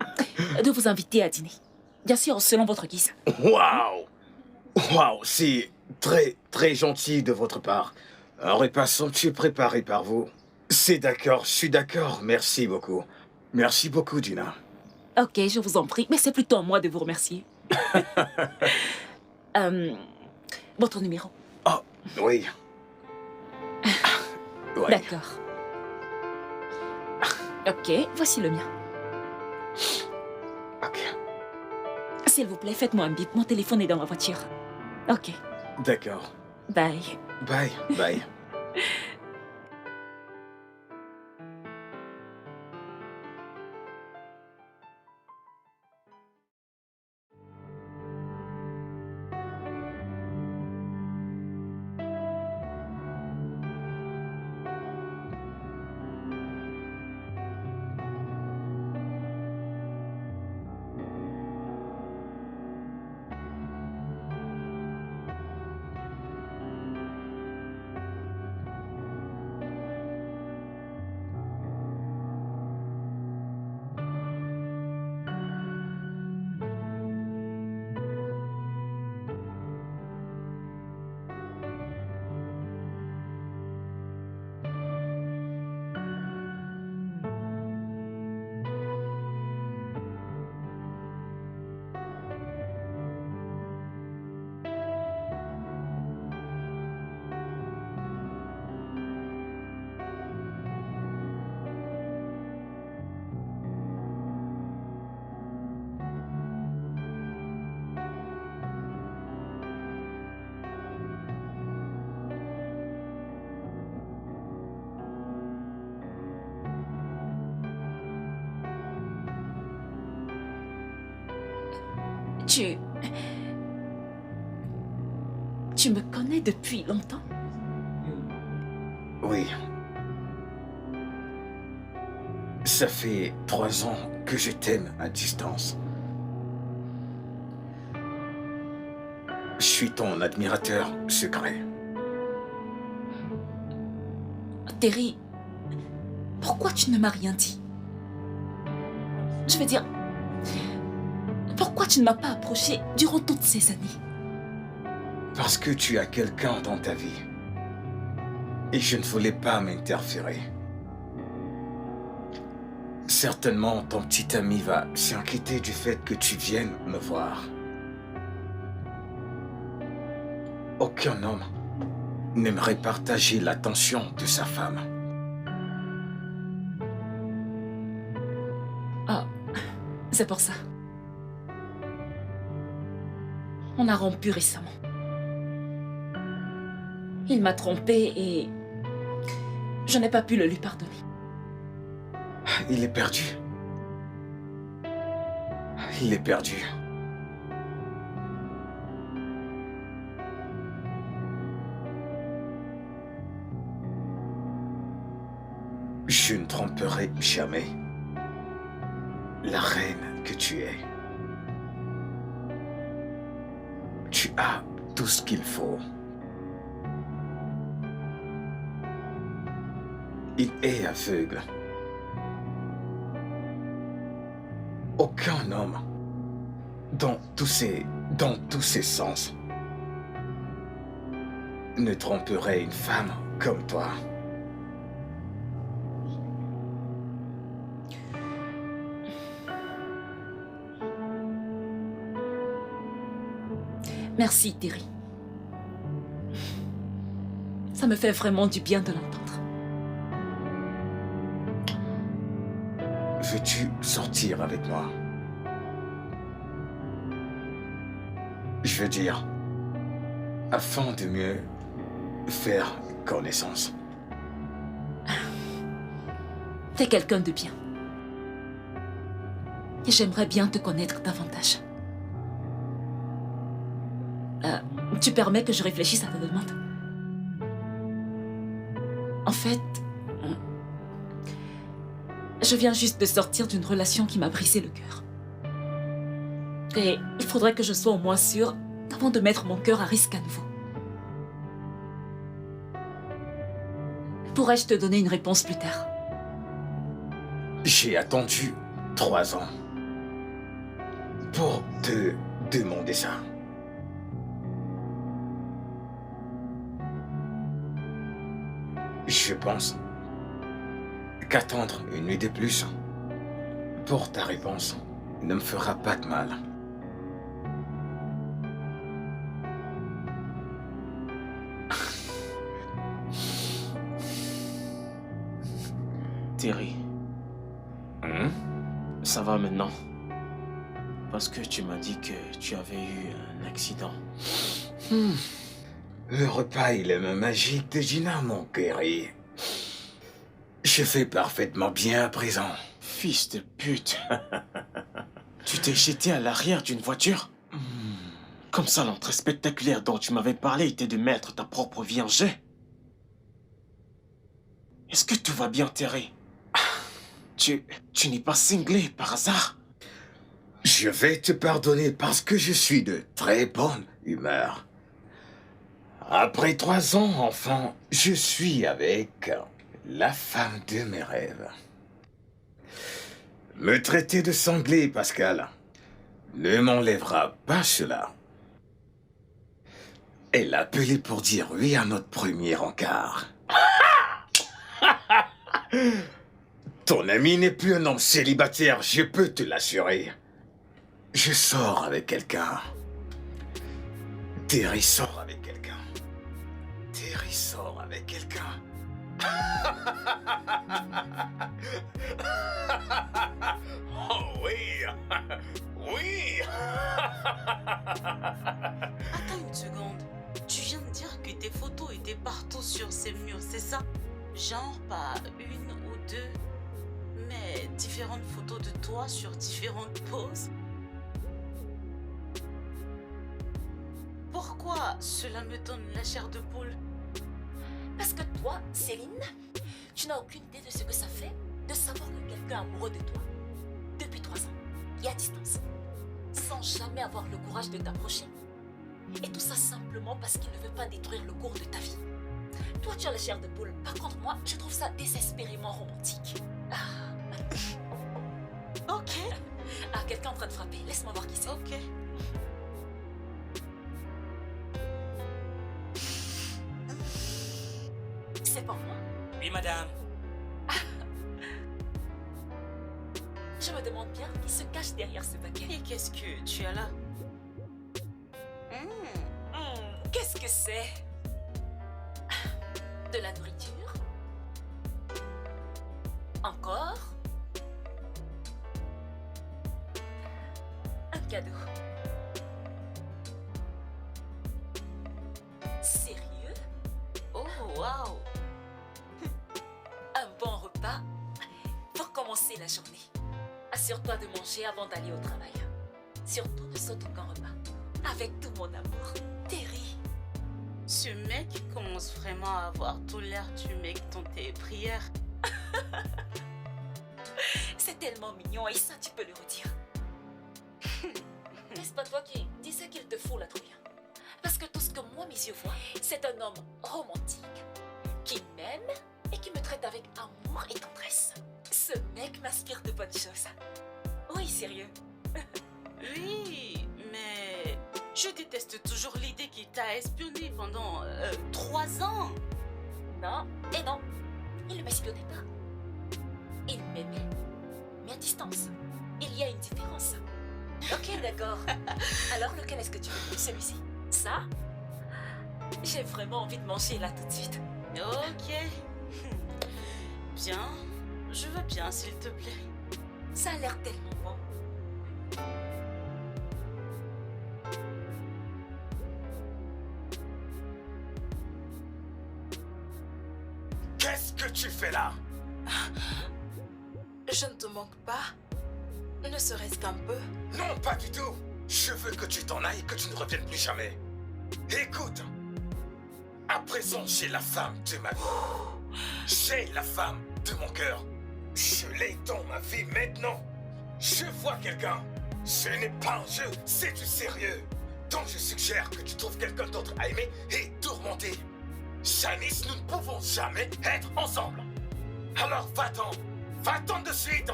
vous inviter à dîner. Bien sûr, selon votre guise. Waouh! Waouh, c'est très, très gentil de votre part. Un repas somptueux préparé par vous. C'est d'accord, je suis d'accord. Merci beaucoup. Merci beaucoup, Dina. Ok, je vous en prie, mais c'est plutôt à moi de vous remercier. Votre numéro. Oh, oui. Ouais. D'accord. Ok, voici le mien. Ok. S'il vous plaît, faites-moi un bip. Mon téléphone est dans ma voiture. Ok, D'accord. bye. Bye, bye. Tu me connais depuis longtemps? Oui. Ça fait 3 ans que je t'aime à distance. Je suis ton admirateur secret. Terry, pourquoi tu ne m'as rien dit? Je veux dire, pourquoi tu ne m'as pas approché durant toutes ces années? Parce que tu as quelqu'un dans ta vie. Et je ne voulais pas m'interférer. Certainement, ton petit ami va s'inquiéter du fait que tu viennes me voir. Aucun homme n'aimerait partager l'attention de sa femme. Ah, c'est pour ça. On a rompu récemment. Il m'a trompée et je n'ai pas pu le lui pardonner. Il est perdu. Il est perdu. Je ne tromperai jamais la reine que tu es. Tu as tout ce qu'il faut. Il est aveugle. Aucun homme, dans tous ses sens, ne tromperait une femme comme toi. Merci, Terry. Ça me fait vraiment du bien de l'entendre. Veux-tu sortir avec moi? Je veux dire, afin de mieux faire connaissance. T'es quelqu'un de bien. Et j'aimerais bien te connaître davantage. Tu permets que je réfléchisse à ta demande? En fait, je viens juste de sortir d'une relation qui m'a brisé le cœur. Et il faudrait que je sois au moins sûre avant de mettre mon cœur à risque à nouveau. Pourrais-je te donner une réponse plus tard? J'ai attendu 3 ans pour te demander ça. Je pense qu'attendre une nuit de plus pour ta réponse ne me fera pas de mal. Terry, ça va maintenant? Parce que tu m'as dit que tu avais eu un accident. Le repas et les mains magiques de Gina m'ont guéri. Je fais parfaitement bien à présent. Fils de pute. Tu t'es jeté à l'arrière d'une voiture? Comme ça, l'entrée spectaculaire dont tu m'avais parlé était de mettre ta propre vie en jeu. Est-ce que tout va bien, Terry? Tu n'es pas cinglé par hasard? Je vais te pardonner parce que je suis de très bonne humeur. Après 3 ans, enfant, je suis avec la femme de mes rêves. Me traiter de cinglé, Pascal, ne m'enlèvera pas cela. Elle a appelé pour dire oui à notre premier encart. Ton ami n'est plus un homme célibataire, je peux te l'assurer. Je sors avec quelqu'un. Terry sort avec quelqu'un. Terry sort avec quelqu'un. Oh oui. Oui. Attends une seconde. Tu viens de dire que tes photos étaient partout sur ces murs, c'est ça? Genre pas une ou deux, mais différentes photos de toi sur différentes poses. Pourquoi cela me donne la chair de poule? Parce que toi, Céline, tu n'as aucune idée de ce que ça fait de savoir que quelqu'un est amoureux de toi depuis 3 ans et à distance, sans jamais avoir le courage de t'approcher. Et tout ça simplement parce qu'il ne veut pas détruire le cours de ta vie. Toi, tu as la chair de poule. Par contre, moi, je trouve ça désespérément romantique. Ok, Ah, quelqu'un en train de frapper. Laisse-moi voir qui c'est. ok. C'est pour moi. Oui, madame. Je me demande bien qui se cache derrière ce paquet. Et qu'est-ce que tu as là? Qu'est-ce que c'est? De la nourriture? Encore? Un cadeau. Sérieux? Oh, waouh! Un bon repas pour commencer la journée. Assure-toi de manger avant d'aller au travail. Surtout ne saute aucun repas. Avec tout mon amour, Terry. Ce mec commence vraiment à avoir tout l'air du mec dans tes prières. C'est tellement mignon et ça tu peux le redire. N'est-ce pas toi qui disais qu'il te fout la trouille? Parce que tout ce que moi mes yeux voient, c'est un homme romantique qui m'aime et qui me traite avec amour et tendresse. Ce mec m'inspire de bonnes choses. Oui, sérieux. Oui, mais je déteste toujours l'idée qu'il t'a espionné pendant 3 ans. Non, et non. Il ne m'espionnait pas. Il m'aimait, mais à distance. Il y a une différence. Ok, d'accord. Alors, lequel est-ce que tu veux? Celui-ci? Ça? J'ai vraiment envie de manger là tout de suite. Ok. Bien. Je veux bien, s'il te plaît. Ça a l'air tellement bon. Qu'est-ce que tu fais là? Je ne te manque pas. Ne serait-ce qu'un peu. Non, pas du tout. Je veux que tu t'en ailles et que tu ne reviennes plus jamais. Écoute, à présent, j'ai la femme de ma vie. J'ai la femme de mon cœur. Je l'ai dans ma vie maintenant. Je vois quelqu'un. Ce n'est pas un jeu, c'est du sérieux. Donc je suggère que tu trouves quelqu'un d'autre à aimer et tourmenter. Janice, nous ne pouvons jamais être ensemble. Alors va-t'en. Va-t'en de suite.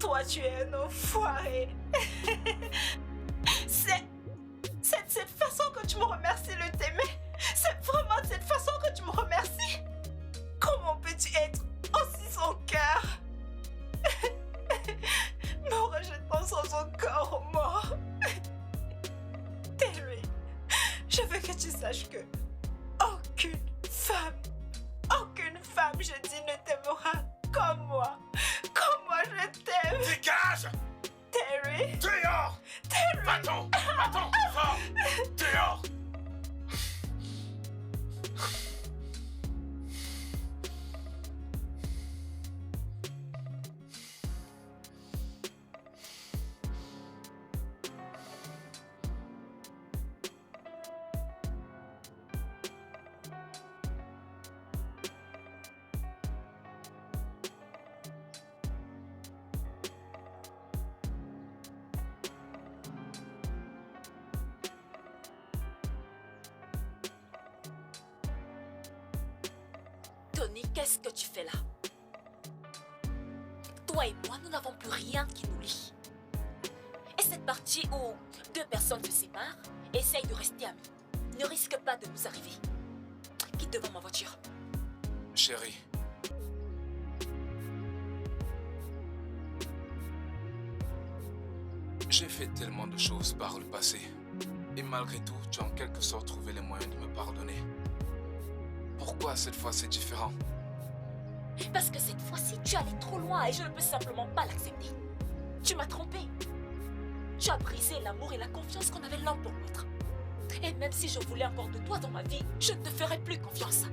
Toi, tu es un enfoiré. C'est de cette façon que tu me remercies de t'aimer. C'est vraiment de cette façon que tu me remercies. Comment peux-tu être aussi sans cœur? Me rejetant sans encore mort. Terry, je veux que tu saches que aucune femme, je dis, ne t'aimera comme moi. Comme moi, je t'aime. Dégage. Terry. Dehors. Terry. Va-t'en. Va-t'en. Va. Dehors. Tony, qu'est-ce que tu fais là? Toi et moi, nous n'avons plus rien qui nous lie. Et cette partie où deux personnes se séparent et essayent de rester amis ne risque pas de nous arriver. Quitte devant ma voiture. Chérie. J'ai fait tellement de choses par le passé. Et malgré tout, tu as en quelque sorte trouvé les moyens de me pardonner. Pourquoi cette fois c'est différent? Parce que cette fois-ci, tu es allé trop loin et je ne peux simplement pas l'accepter. Tu m'as trompé. Tu as brisé l'amour et la confiance qu'on avait l'un pour l'autre. Et même si je voulais encore de toi dans ma vie, je ne te ferai plus confiance.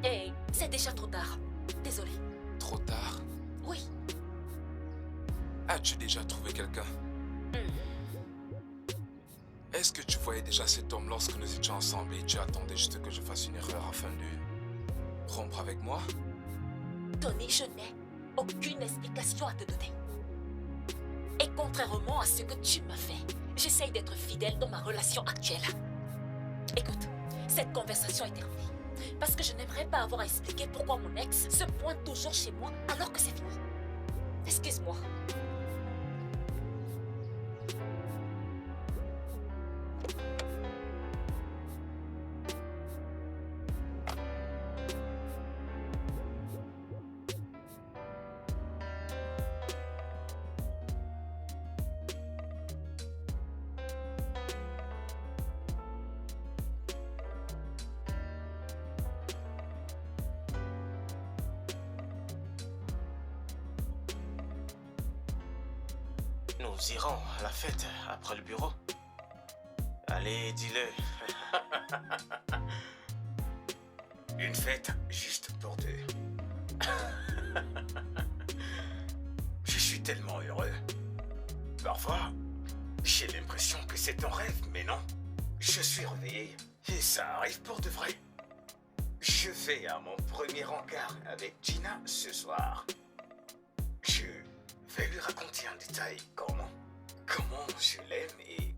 Et c'est déjà trop tard. Désolée. Trop tard? Oui. As-tu déjà trouvé quelqu'un? Est-ce que tu voyais déjà cet homme lorsque nous étions ensemble et tu attendais juste que je fasse une erreur afin de rompre avec moi? Tony, je n'ai aucune explication à te donner. Et contrairement à ce que tu m'as fait, j'essaye d'être fidèle dans ma relation actuelle. Écoute, cette conversation est terminée. Parce que je n'aimerais pas avoir à expliquer pourquoi mon ex se pointe toujours chez moi alors que c'est fini. Excuse-moi. Nous irons à la fête après le bureau. Allez, dis-le. Une fête juste pour deux. Je suis tellement heureux. Parfois, j'ai l'impression que c'est un rêve, mais non. Je suis réveillé et ça arrive pour de vrai. Je vais à mon premier encart avec Gina ce soir. Je vais lui raconter en détail comment je l'aime et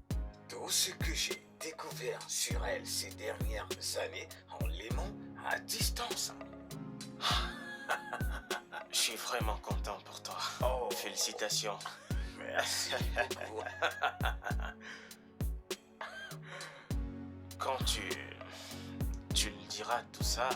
tout ce que j'ai découvert sur elle ces dernières années en l'aimant à distance. Je suis vraiment content pour toi. Oh. Félicitations. Merci beaucoup. Quand tu le diras tout ça,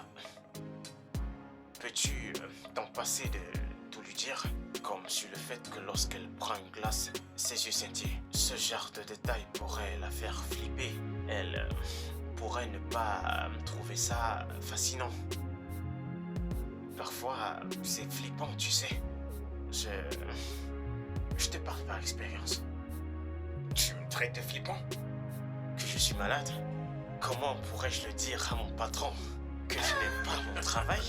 peux-tu t'en passer de tout lui dire? Comme sur le fait que lorsqu'elle prend une glace, ses yeux scintillent. Ce genre de détail pourrait la faire flipper. Elle pourrait ne pas trouver ça fascinant. Parfois, c'est flippant, tu sais. Je te parle par expérience. Tu me traites de flippant? Que je suis malade? Comment pourrais-je le dire à mon patron que je n'aime pas mon travail?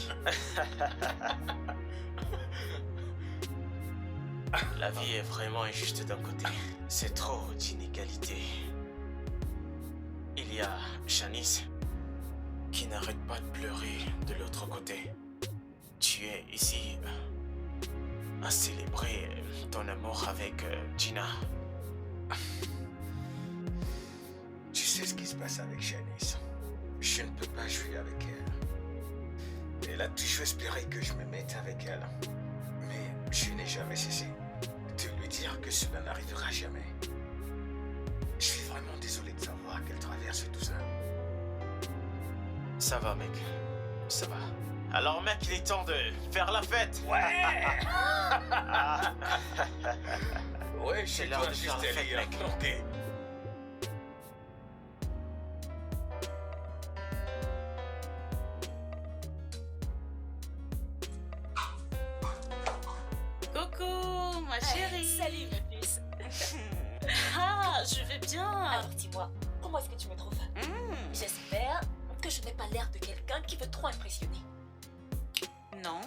La vie est vraiment injuste d'un côté. C'est trop d'inégalités. Il y a Janice qui n'arrête pas de pleurer de l'autre côté. Tu es ici à célébrer ton amour avec Gina. Tu sais ce qui se passe avec Janice. Je ne peux pas jouer avec elle. Elle a toujours espéré que je me mette avec elle. Mais je n'ai jamais cessé de lui dire que cela n'arrivera jamais. Je suis vraiment désolé de savoir qu'elle traverse tout ça. Ça va, mec. Ça va. Alors, mec, il est temps de faire la fête. Ouais. Ouais, C'est je l'heure dois de juste faire la fête, aller. mec. Ok. Coucou, ma chérie. Salut, ma puce. Ah, je vais bien. Alors dis-moi, comment est-ce que tu me trouves? J'espère que je n'ai pas l'air de quelqu'un qui veut trop impressionner. Non,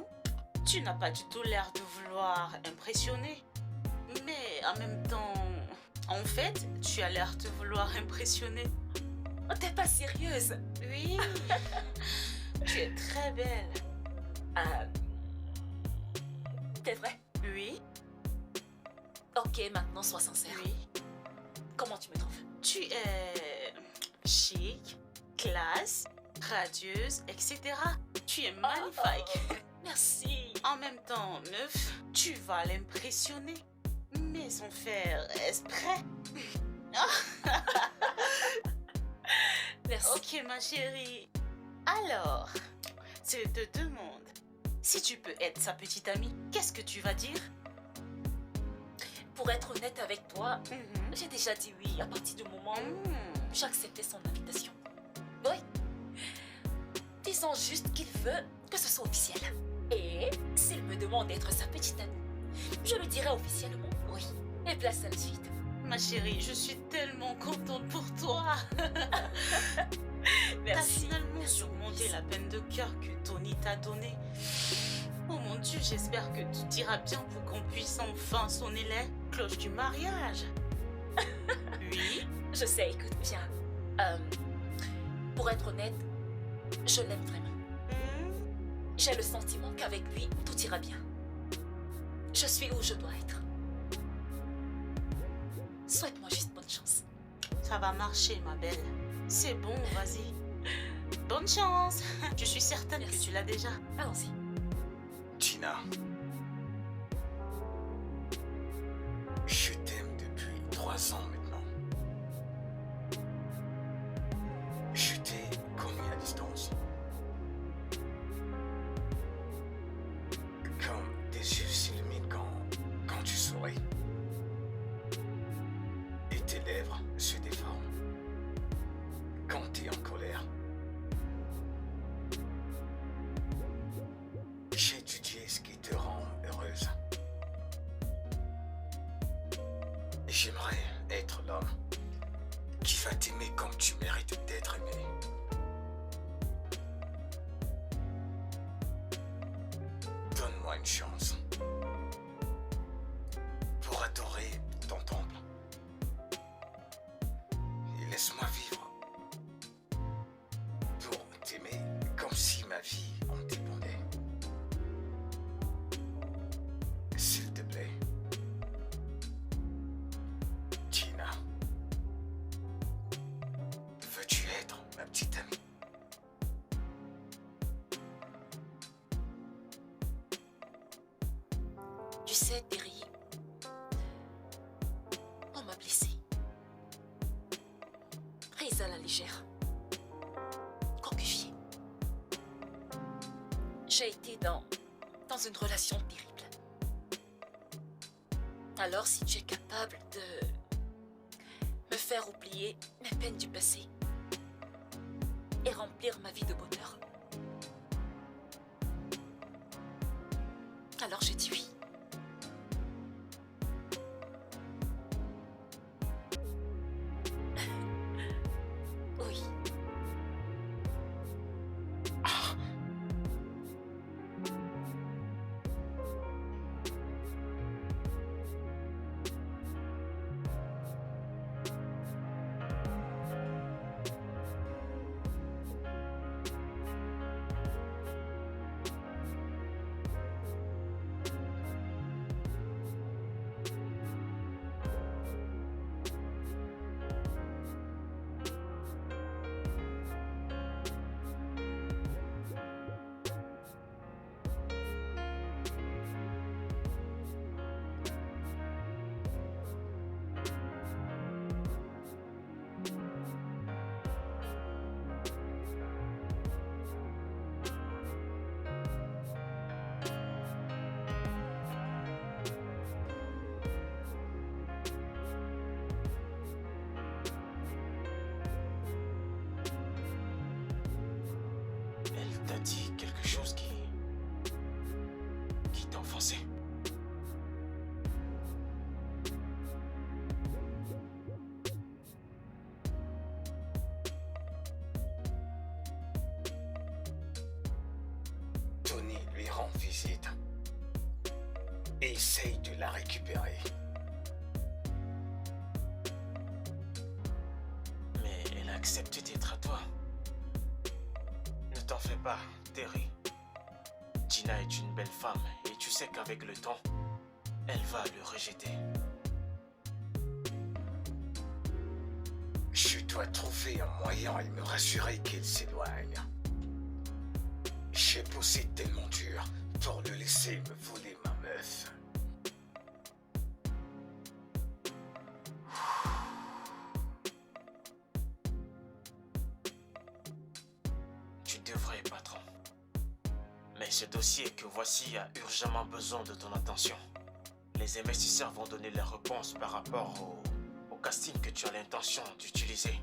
tu n'as pas du tout l'air de vouloir impressionner. Mais en même temps, en fait, tu as l'air de vouloir impressionner. Oh, t'es pas sérieuse? Oui, tu es très belle. T'es vrai? Oui, Ok, maintenant sois sincère. oui. Comment tu me trouves? Tu es chic, classe, radieuse, etc. Tu es magnifique. Merci. En même temps, meuf, tu vas l'impressionner. Mais sans faire exprès. Merci. Ok, ma chérie. Alors, s'il te demande si tu peux être sa petite amie, qu'est-ce que tu vas dire? Pour être honnête avec toi, Mhm. j'ai déjà dit oui à partir du moment où Mm. j'ai accepté son invitation. Oui. Disons juste qu'il veut que ce soit officiel. Et s'il me demande d'être sa petite amie, je lui dirai officiellement oui. Et place à la suite. Ma chérie, je suis tellement contente pour toi. T'as Merci. finalement surmonté la peine de cœur que Tony t'a donnée. Oh mon Dieu, j'espère que tout ira bien pour qu'on puisse enfin sonner les cloches du mariage. Oui. Je sais, écoute bien. Pour être honnête, je l'aime vraiment. Mm. J'ai le sentiment qu'avec lui, tout ira bien. Je suis où je dois être. Souhaite-moi juste bonne chance. Ça va marcher, ma belle. C'est bon, vas-y. Bonne chance. Je suis certaine Merci. que tu l'as déjà. Allons-y. Gina. Je t'aime depuis 3 ans maintenant. Je t'ai connu à distance. Comme tes yeux s'illuminent quand tu souris. Et tes lèvres se déforment. Quand t'es en colère. J'ai étudié ce qui te rend heureuse. J'aimerais être l'homme qui va t'aimer comme tu mérites d'être aimé. Donne-moi une chance pour adorer ton temple. Et laisse-moi vivre pour t'aimer comme si ma vie en dépendait. S'il te plaît. Gina. Veux-tu être ma petite amie? Tu sais, Terry, on m'a blessée. Prise à la légère. Concufiée. J'ai été dans une relation terrible. Alors, si tu es capable de me faire oublier mes peines du passé, et remplir ma vie de bonheur. Alors je dis oui. Oui. Elle t'a dit quelque chose qui t'a offensé. Tony lui rend visite et essaye de la récupérer. Mais elle a accepté d'être à toi. Ne t'en fais pas, Terry. Gina est une belle femme et tu sais qu'avec le temps, elle va le rejeter. Je dois trouver un moyen et me rassurer qu'il s'éloigne. J'ai poussé tellement dur pour le laisser me voler ma meuf. Tu devrais, patron. Mais ce dossier que voici a urgemment besoin de ton attention. Les investisseurs vont donner leur réponse par rapport au casting que tu as l'intention d'utiliser.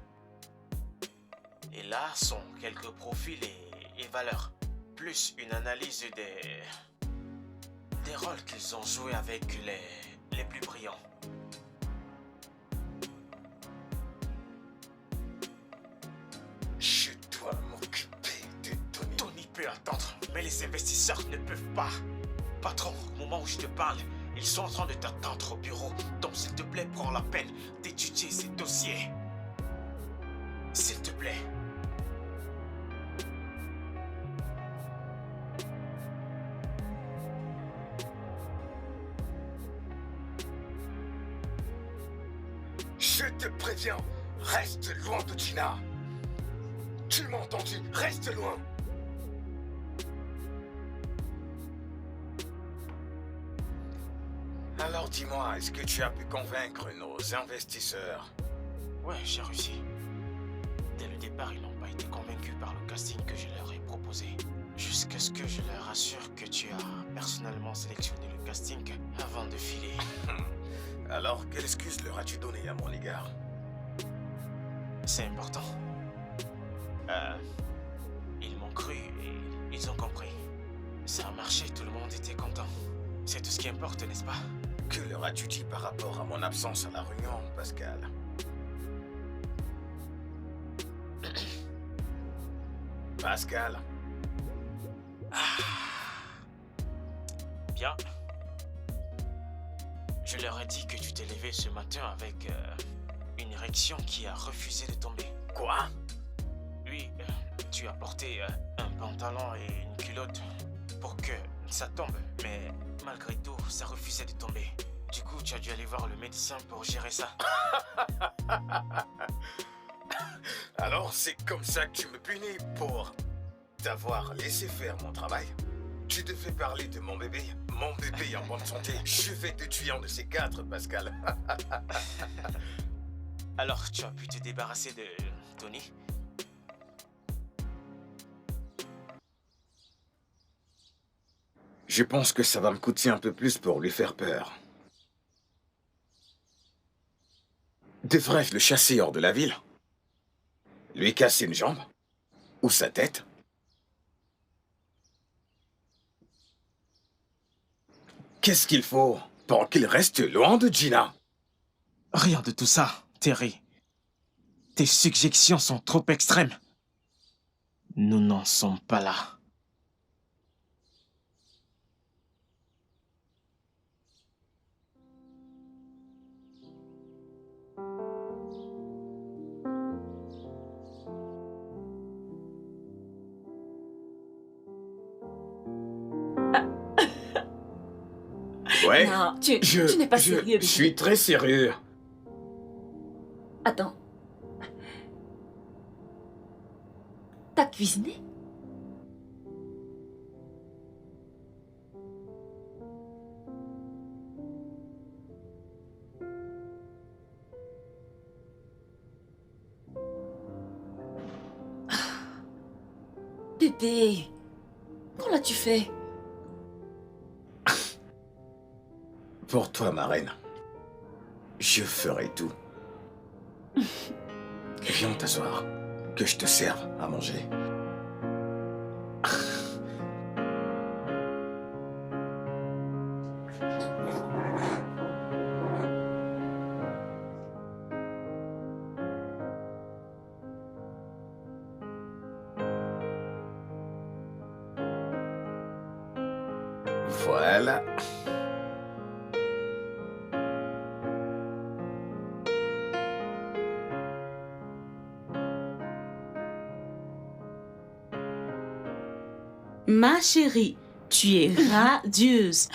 Et là sont quelques profils et valeurs, plus une analyse des rôles qu'ils ont joués avec les plus brillants. Je dois m'occuper de Tony. Tony peut attendre, mais les investisseurs ne peuvent pas. Patron, au moment où je te parle, ils sont en train de t'attendre au bureau. Donc s'il te plaît, prends la peine d'étudier ces dossiers. S'il te plaît. Je te préviens, reste loin de Gina. Tu m'as entendu, reste loin. Alors dis-moi, est-ce que tu as pu convaincre nos investisseurs? Ouais, j'ai réussi. Dès le départ, ils n'ont pas été convaincus par le casting que je leur ai proposé. Jusqu'à ce que je leur assure que tu as personnellement sélectionné le casting avant de filer. Alors, quelle excuse leur as-tu donné à mon égard? C'est important. Ils m'ont cru et ils ont compris. Ça a marché, tout le monde était content. C'est tout ce qui importe, n'est-ce pas? Que leur as-tu dit par rapport à mon absence à la réunion, Pascal? Pascal? Bien. Je leur ai dit que tu t'es levé ce matin avec une érection qui a refusé de tomber. Quoi? Oui, tu as porté un pantalon et une culotte pour que ça tombe, mais malgré tout, ça refusait de tomber. Du coup, tu as dû aller voir le médecin pour gérer ça. Alors, c'est comme ça que tu me punis pour t'avoir laissé faire mon travail? Tu devais parler de mon bébé en bonne santé. Je vais te tuer en de ces quatre, Pascal. Alors, tu as pu te débarrasser de Tony? Je pense que ça va me coûter un peu plus pour lui faire peur. Devrais-je le chasser hors de la ville? Lui casser une jambe? ou sa tête? Qu'est-ce qu'il faut pour qu'il reste loin de Gina? Rien de tout ça, Terry. Tes suggestions sont trop extrêmes. Nous n'en sommes pas là. Ouais. Non, tu n'es pas sérieux, Je bébé. suis très sérieux. Attends. T'as cuisiné? Bébé, qu'en l'as-tu fait? Pour toi, ma reine, je ferai tout. Viens t'asseoir, que je te serve à manger. Voilà. Ma chérie, tu es radieuse.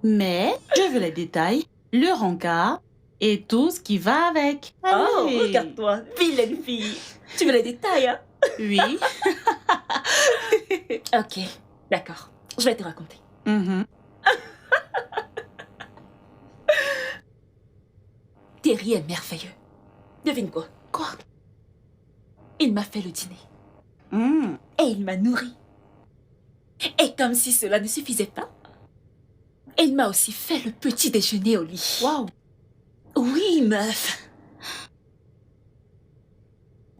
Mais je veux les détails, le rencard et tout ce qui va avec. Oh, Allez. regarde-toi, vilaine fille. Tu veux les détails, hein? Oui. Ok, d'accord. Je vais te raconter. Mhm. Terry est merveilleux. Devine quoi? Quoi? Il m'a fait le dîner. Mm. Et il m'a nourri. Et comme si cela ne suffisait pas, il m'a aussi fait le petit déjeuner au lit. Waouh. Oui, meuf.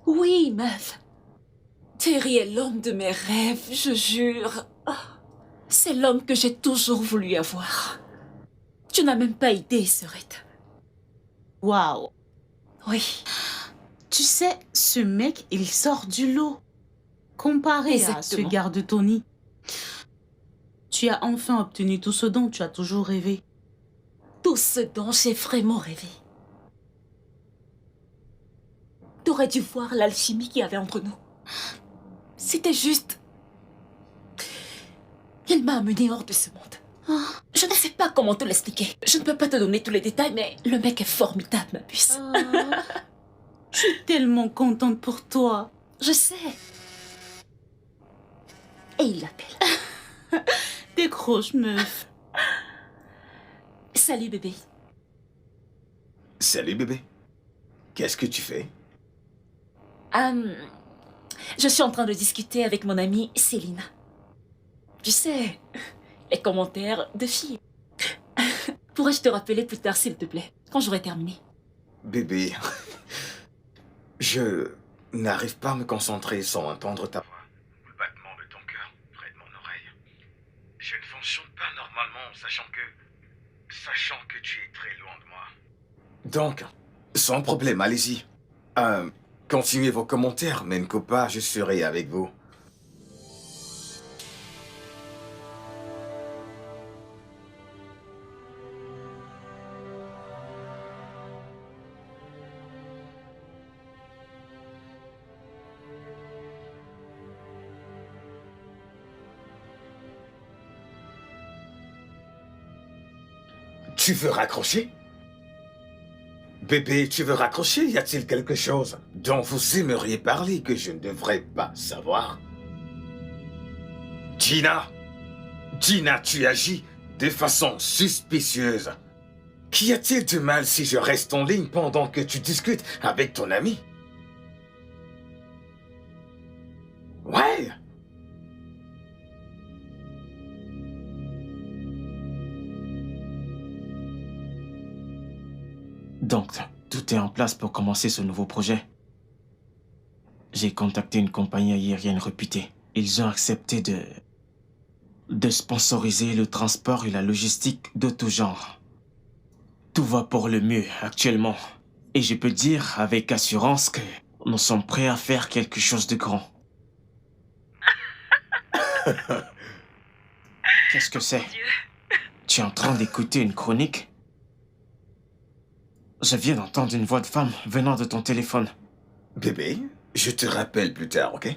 Oui, meuf. Terry est l'homme de mes rêves, je jure. Ah, c'est l'homme que j'ai toujours voulu avoir. Tu n'as même pas idée, Serette. Waouh. Oui, Tu sais, ce mec, il sort du lot. Comparé à ce Exactement. garde Tony. Tu as enfin obtenu tout ce dont tu as toujours rêvé. tout ce dont j'ai vraiment rêvé. T'aurais dû voir l'alchimie qu'il y avait entre nous. C'était juste... Il m'a amené hors de ce monde. Je ne sais pas comment te l'expliquer. Je ne peux pas te donner tous les détails, mais le mec est formidable, ma puce. Je suis tellement contente pour toi. Je sais. Et il l'appelle. Décroche, meuf. Salut, bébé. Salut, bébé. Qu'est-ce que tu fais? Je suis en train de discuter avec mon amie Céline. Tu sais, les commentaires de filles. Pourrais-je te rappeler plus tard, s'il te plaît, quand j'aurai terminé? Bébé, je n'arrive pas à me concentrer sans entendre ta voix. Le battement de ton cœur près de mon oreille. Je ne fonctionne pas normalement, sachant que tu es très loin de moi. Donc, sans problème, allez-y. Continuez vos commentaires, mais pas, je serai avec vous. Tu veux raccrocher? Bébé, tu veux raccrocher? Y a-t-il quelque chose dont vous aimeriez parler que je ne devrais pas savoir? Gina! Gina, tu agis de façon suspicieuse. Qu'y a-t-il de mal si je reste en ligne pendant que tu discutes avec ton ami? Ouais! Donc, tout est en place pour commencer ce nouveau projet. J'ai contacté une compagnie aérienne réputée. Ils ont accepté de sponsoriser le transport et la logistique de tout genre. Tout va pour le mieux actuellement. Et je peux dire avec assurance que nous sommes prêts à faire quelque chose de grand. Qu'est-ce que c'est? Tu es en train d'écouter une chronique? Je viens d'entendre une voix de femme venant de ton téléphone. Bébé, je te rappelle plus tard, ok?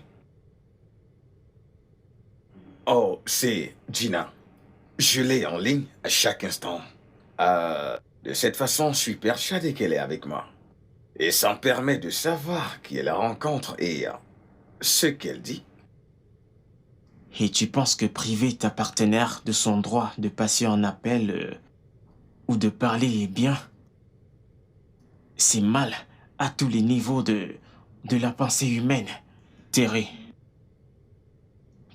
Oh, c'est Gina. Je l'ai en ligne à chaque instant. De cette façon, je suis persuadé qu'elle est avec moi. Et ça me permet de savoir qui est la rencontre et ce qu'elle dit. Et tu penses que priver ta partenaire de son droit de passer un appel ou de parler est bien? C'est mal à tous les niveaux de la pensée humaine. Terry,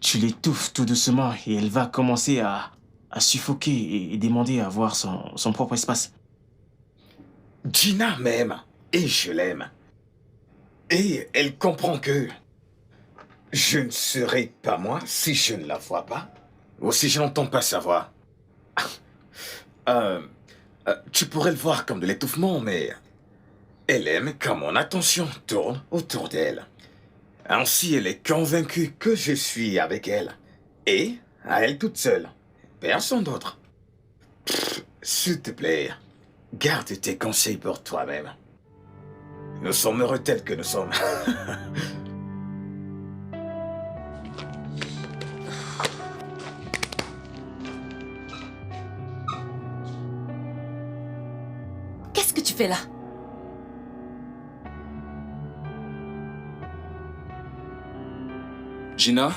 tu l'étouffes tout doucement et elle va commencer à suffoquer et demander à avoir son propre espace. Gina m'aime et je l'aime. Et elle comprend que je ne serai pas moi si je ne la vois pas ou si je n'entends pas sa voix. Tu pourrais le voir comme de l'étouffement, mais elle aime quand mon attention tourne autour d'elle. Ainsi, elle est convaincue que je suis avec elle. Et à elle toute seule. Personne d'autre. S'il te plaît, garde tes conseils pour toi-même. Nous sommes heureux tels que nous sommes. Qu'est-ce que tu fais là? Gina?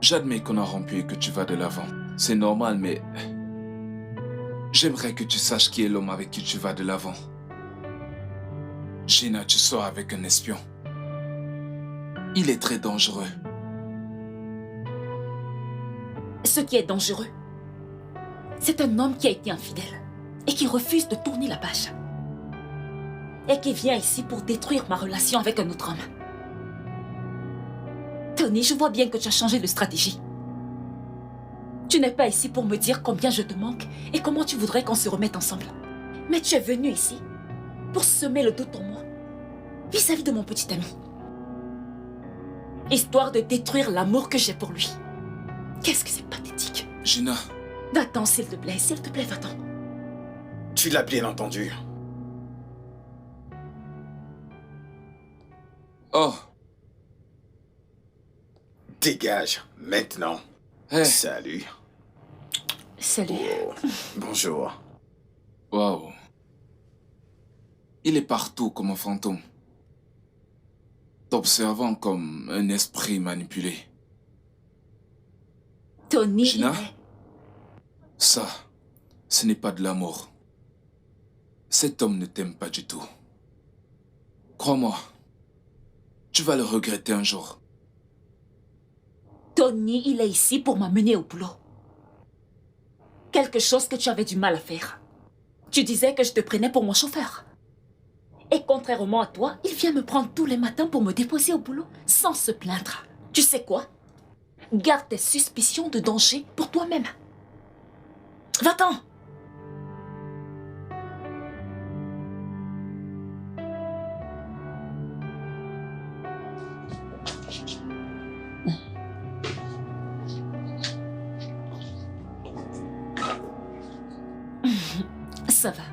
J'admets qu'on a rompu et que tu vas de l'avant. C'est normal, mais... J'aimerais que tu saches qui est l'homme avec qui tu vas de l'avant. Gina, tu sors avec un espion. Il est très dangereux. Ce qui est dangereux, c'est un homme qui a été infidèle et qui refuse de tourner la page. Et qui vient ici pour détruire ma relation avec un autre homme. Tony, je vois bien que tu as changé de stratégie. Tu n'es pas ici pour me dire combien je te manque et comment tu voudrais qu'on se remette ensemble. Mais tu es venu ici pour semer le doute en moi vis-à-vis de mon petit ami. Histoire de détruire l'amour que j'ai pour lui. Qu'est-ce que c'est pathétique. Gina... Va-t'en, s'il te plaît, va-t'en. Tu l'as bien entendu. Oh! Dégage, maintenant. Hey! Salut. Salut. Oh, bonjour. Waouh! Il est partout comme un fantôme. T'observant comme un esprit manipulé. Tony, Gina? Ça, ce n'est pas de l'amour. Cet homme ne t'aime pas du tout. Crois-moi, tu vas le regretter un jour. Tony, il est ici pour m'amener au boulot. Quelque chose que tu avais du mal à faire. Tu disais que je te prenais pour mon chauffeur. Et contrairement à toi, il vient me prendre tous les matins pour me déposer au boulot, sans se plaindre. Tu sais quoi? Garde tes suspicions de danger pour toi-même. Va-t'en! Ça va.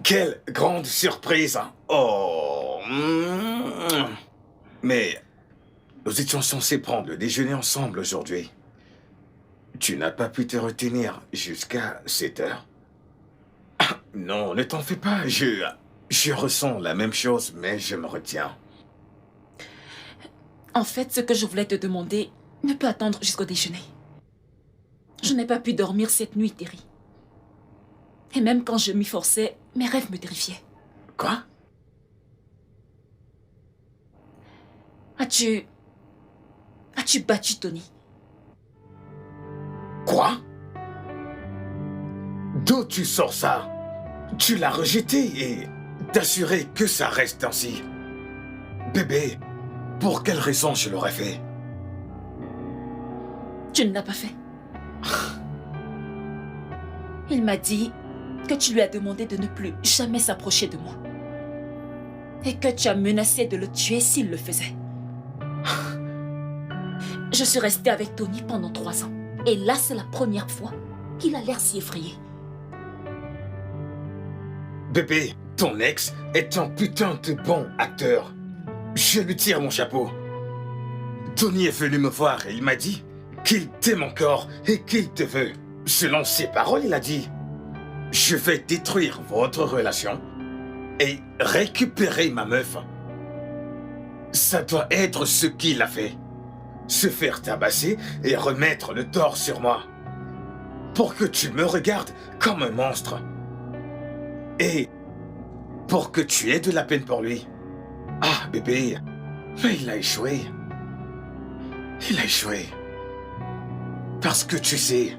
Quelle grande surprise! Oh! Mais nous étions censés prendre le déjeuner ensemble aujourd'hui. Tu n'as pas pu te retenir jusqu'à 7 heures? Non, ne t'en fais pas, je ressens la même chose, mais je me retiens. En fait, ce que je voulais te demander ne peut attendre jusqu'au déjeuner. Je n'ai pas pu dormir cette nuit, Terry. Et même quand je m'y forçais, mes rêves me terrifiaient. Quoi? As-tu battu Tony? Quoi? D'où tu sors ça? Tu l'as rejeté et t'assurer que ça reste ainsi. Bébé, pour quelle raison je l'aurais fait? Tu ne l'as pas fait. Il m'a dit que tu lui as demandé de ne plus jamais s'approcher de moi. Et que tu as menacé de le tuer s'il le faisait. Je suis restée avec Tony pendant 3 ans. Et là, c'est la première fois qu'il a l'air si effrayé. Bébé, ton ex est un putain de bon acteur. Je lui tire mon chapeau. Tony est venu me voir et il m'a dit qu'il t'aime encore et qu'il te veut. Selon ses paroles, il a dit « Je vais détruire votre relation et récupérer ma meuf. » Ça doit être ce qu'il a fait. Se faire tabasser et remettre le tort sur moi. Pour que tu me regardes comme un monstre. Et pour que tu aies de la peine pour lui. Ah, bébé, mais il a échoué. Il a échoué. Parce que tu sais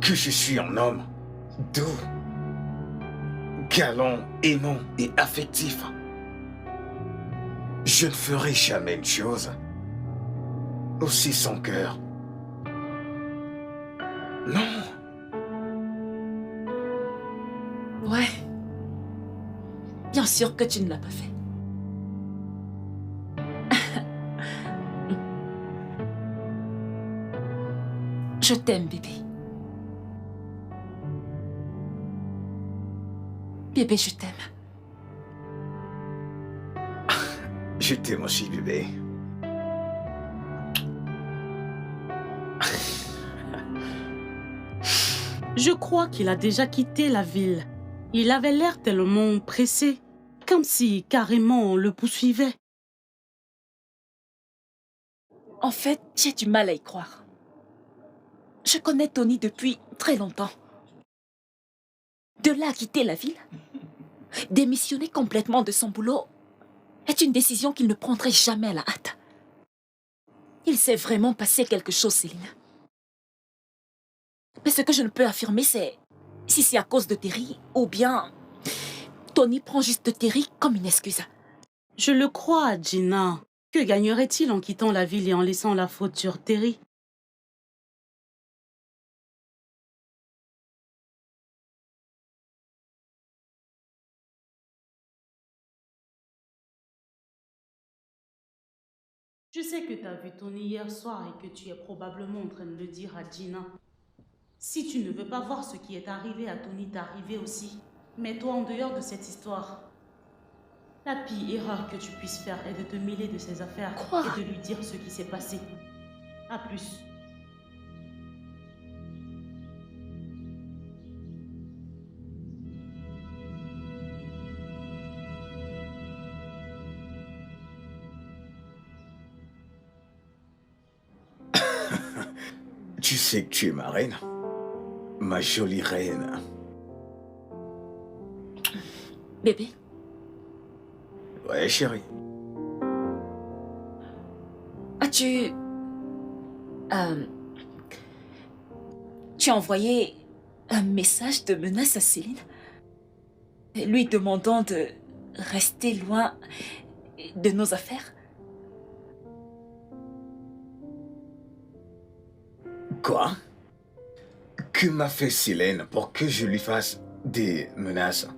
que je suis un homme doux, galant, aimant et affectif. Je ne ferai jamais une chose aussi sans cœur. Non. Ouais. Bien sûr que tu ne l'as pas fait. Je t'aime, bébé. Bébé, je t'aime. Je t'aime aussi, bébé. Je crois qu'il a déjà quitté la ville. Il avait l'air tellement pressé, comme si carrément on le poursuivait. En fait, j'ai du mal à y croire. Je connais Tony depuis très longtemps. De là à quitter la ville, démissionner complètement de son boulot, est une décision qu'il ne prendrait jamais à la hâte. Il s'est vraiment passé quelque chose, Céline. Mais ce que je ne peux affirmer, c'est si c'est à cause de Terry ou bien Tony prend juste Terry comme une excuse. Je le crois, Gina. Que gagnerait-il en quittant la ville et en laissant la faute sur Terry? Je sais que tu as vu Tony hier soir et que tu es probablement en train de le dire à Gina. Si tu ne veux pas voir ce qui est arrivé à Tony t'arriver aussi, mets-toi en dehors de cette histoire. La pire erreur que tu puisses faire est de te mêler de ses affaires Quoi? et de lui dire ce qui s'est passé. À plus. Tu sais que tu es ma reine. Ma jolie reine. Bébé, Ouais, chérie. as-tu... tu as envoyé un message de menace à Céline, lui demandant de rester loin de nos affaires? Quoi? Que m'a fait Célène pour que je lui fasse des menaces?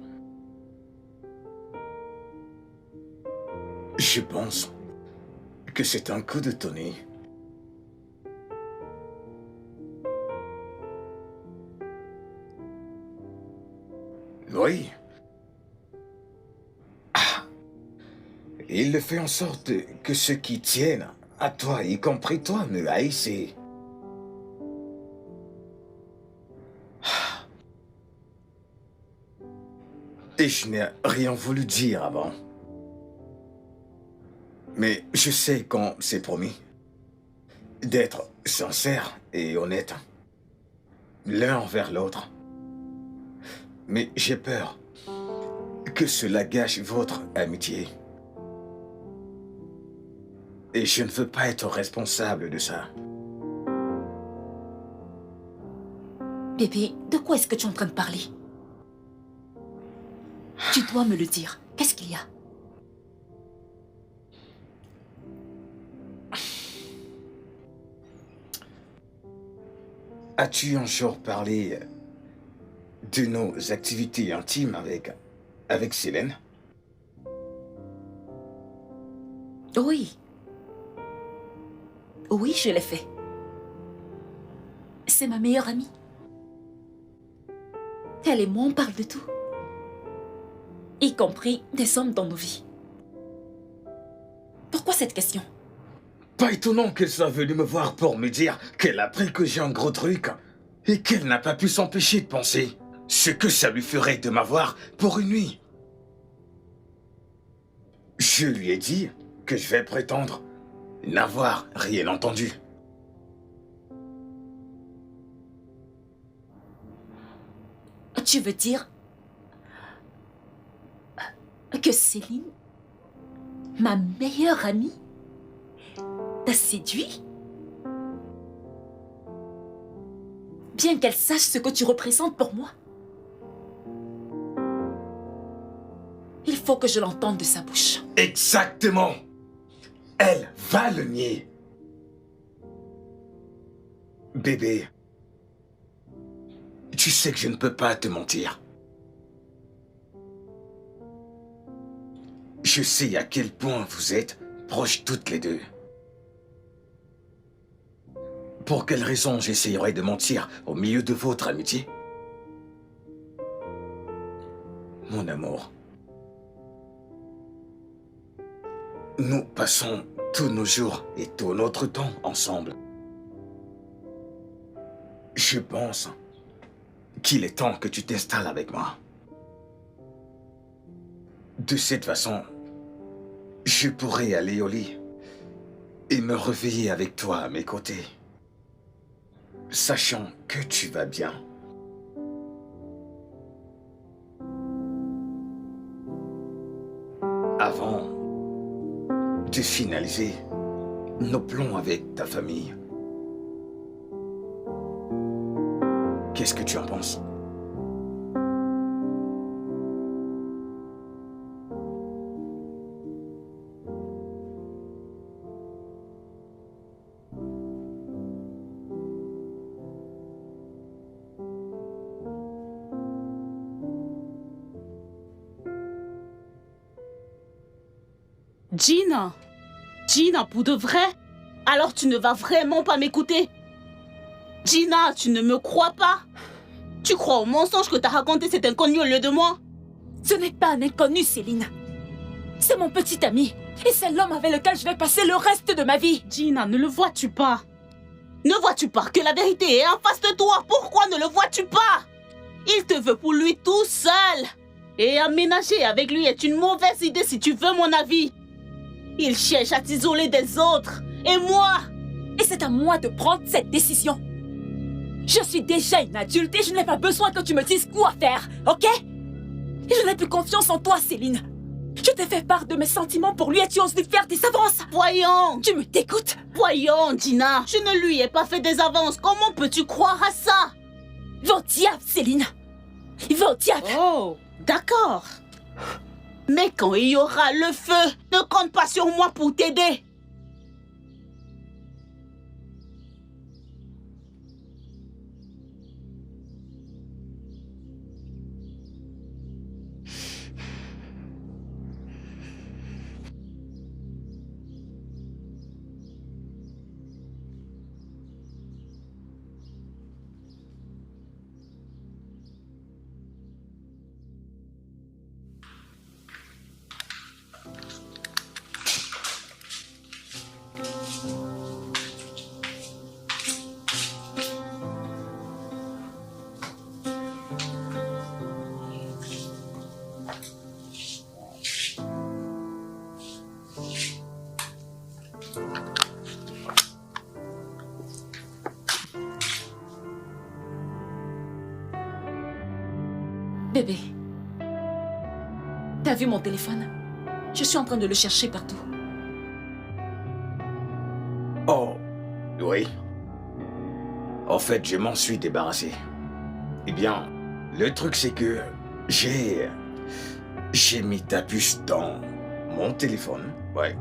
Je pense que c'est un coup de Tony. Oui, Et il fait en sorte que ceux qui tiennent à toi, y compris toi, me haïssent. Et je n'ai rien voulu dire avant. Mais je sais qu'on s'est promis d'être sincères et honnêtes l'un envers l'autre. Mais j'ai peur que cela gâche votre amitié. Et je ne veux pas être responsable de ça. Bébé, de quoi est-ce que tu es en train de parler? Tu dois me le dire. Qu'est-ce qu'il y a? As-tu un jour parlé de nos activités intimes avec Célène? Oui. Oui, je l'ai fait. C'est ma meilleure amie. Elle et moi, on parle de tout. Y compris des hommes dans nos vies. Pourquoi cette question? Pas étonnant qu'elle soit venue me voir pour me dire qu'elle a appris que j'ai un gros truc et qu'elle n'a pas pu s'empêcher de penser ce que ça lui ferait de m'avoir pour une nuit. Je lui ai dit que je vais prétendre n'avoir rien entendu. Tu veux dire que Céline, ma meilleure amie, t'a séduit? Bien qu'elle sache ce que tu représentes pour moi. Il faut que je l'entende de sa bouche. Exactement. Elle va le nier. Bébé, tu sais que je ne peux pas te mentir. Je sais à quel point vous êtes proches toutes les deux. Pour quelle raison j'essayerais de mentir au milieu de votre amitié? Mon amour, nous passons tous nos jours et tout notre temps ensemble. Je pense qu'il est temps que tu t'installes avec moi. De cette façon, je pourrai aller au lit et me réveiller avec toi à mes côtés, sachant que tu vas bien. Avant de finaliser nos plans avec ta famille. Qu'est-ce que tu en penses? Gina! Gina, pour de vrai? Alors tu ne vas vraiment pas m'écouter? Gina, tu ne me crois pas? Tu crois au mensonge que t'as raconté cet inconnu au lieu de moi? Ce n'est pas un inconnu, Céline. C'est mon petit ami. Et c'est l'homme avec lequel je vais passer le reste de ma vie. Gina, ne le vois-tu pas? Ne vois-tu pas que la vérité est en face de toi? Pourquoi ne le vois-tu pas? Il te veut pour lui tout seul. Et aménager avec lui est une mauvaise idée si tu veux mon avis. Il cherche à t'isoler des autres. Et moi? Et c'est à moi de prendre cette décision. Je suis déjà une adulte et je n'ai pas besoin que tu me dises quoi faire, ok? Et je n'ai plus confiance en toi, Céline. Je t'ai fait part de mes sentiments pour lui et tu oses lui faire des avances. Voyons. Tu me dégoûtes. Voyons, Gina. Je ne lui ai pas fait des avances. Comment peux-tu croire à ça? Va au diable, Céline. Va au diable. Oh, d'accord. Mais quand il y aura le feu, ne compte pas sur moi pour t'aider. Bébé, t'as vu mon téléphone? Je suis en train de le chercher partout. Oh, oui. En fait, je m'en suis débarrassé. Eh bien, le truc c'est que j'ai mis ta puce dans mon téléphone. Ouais.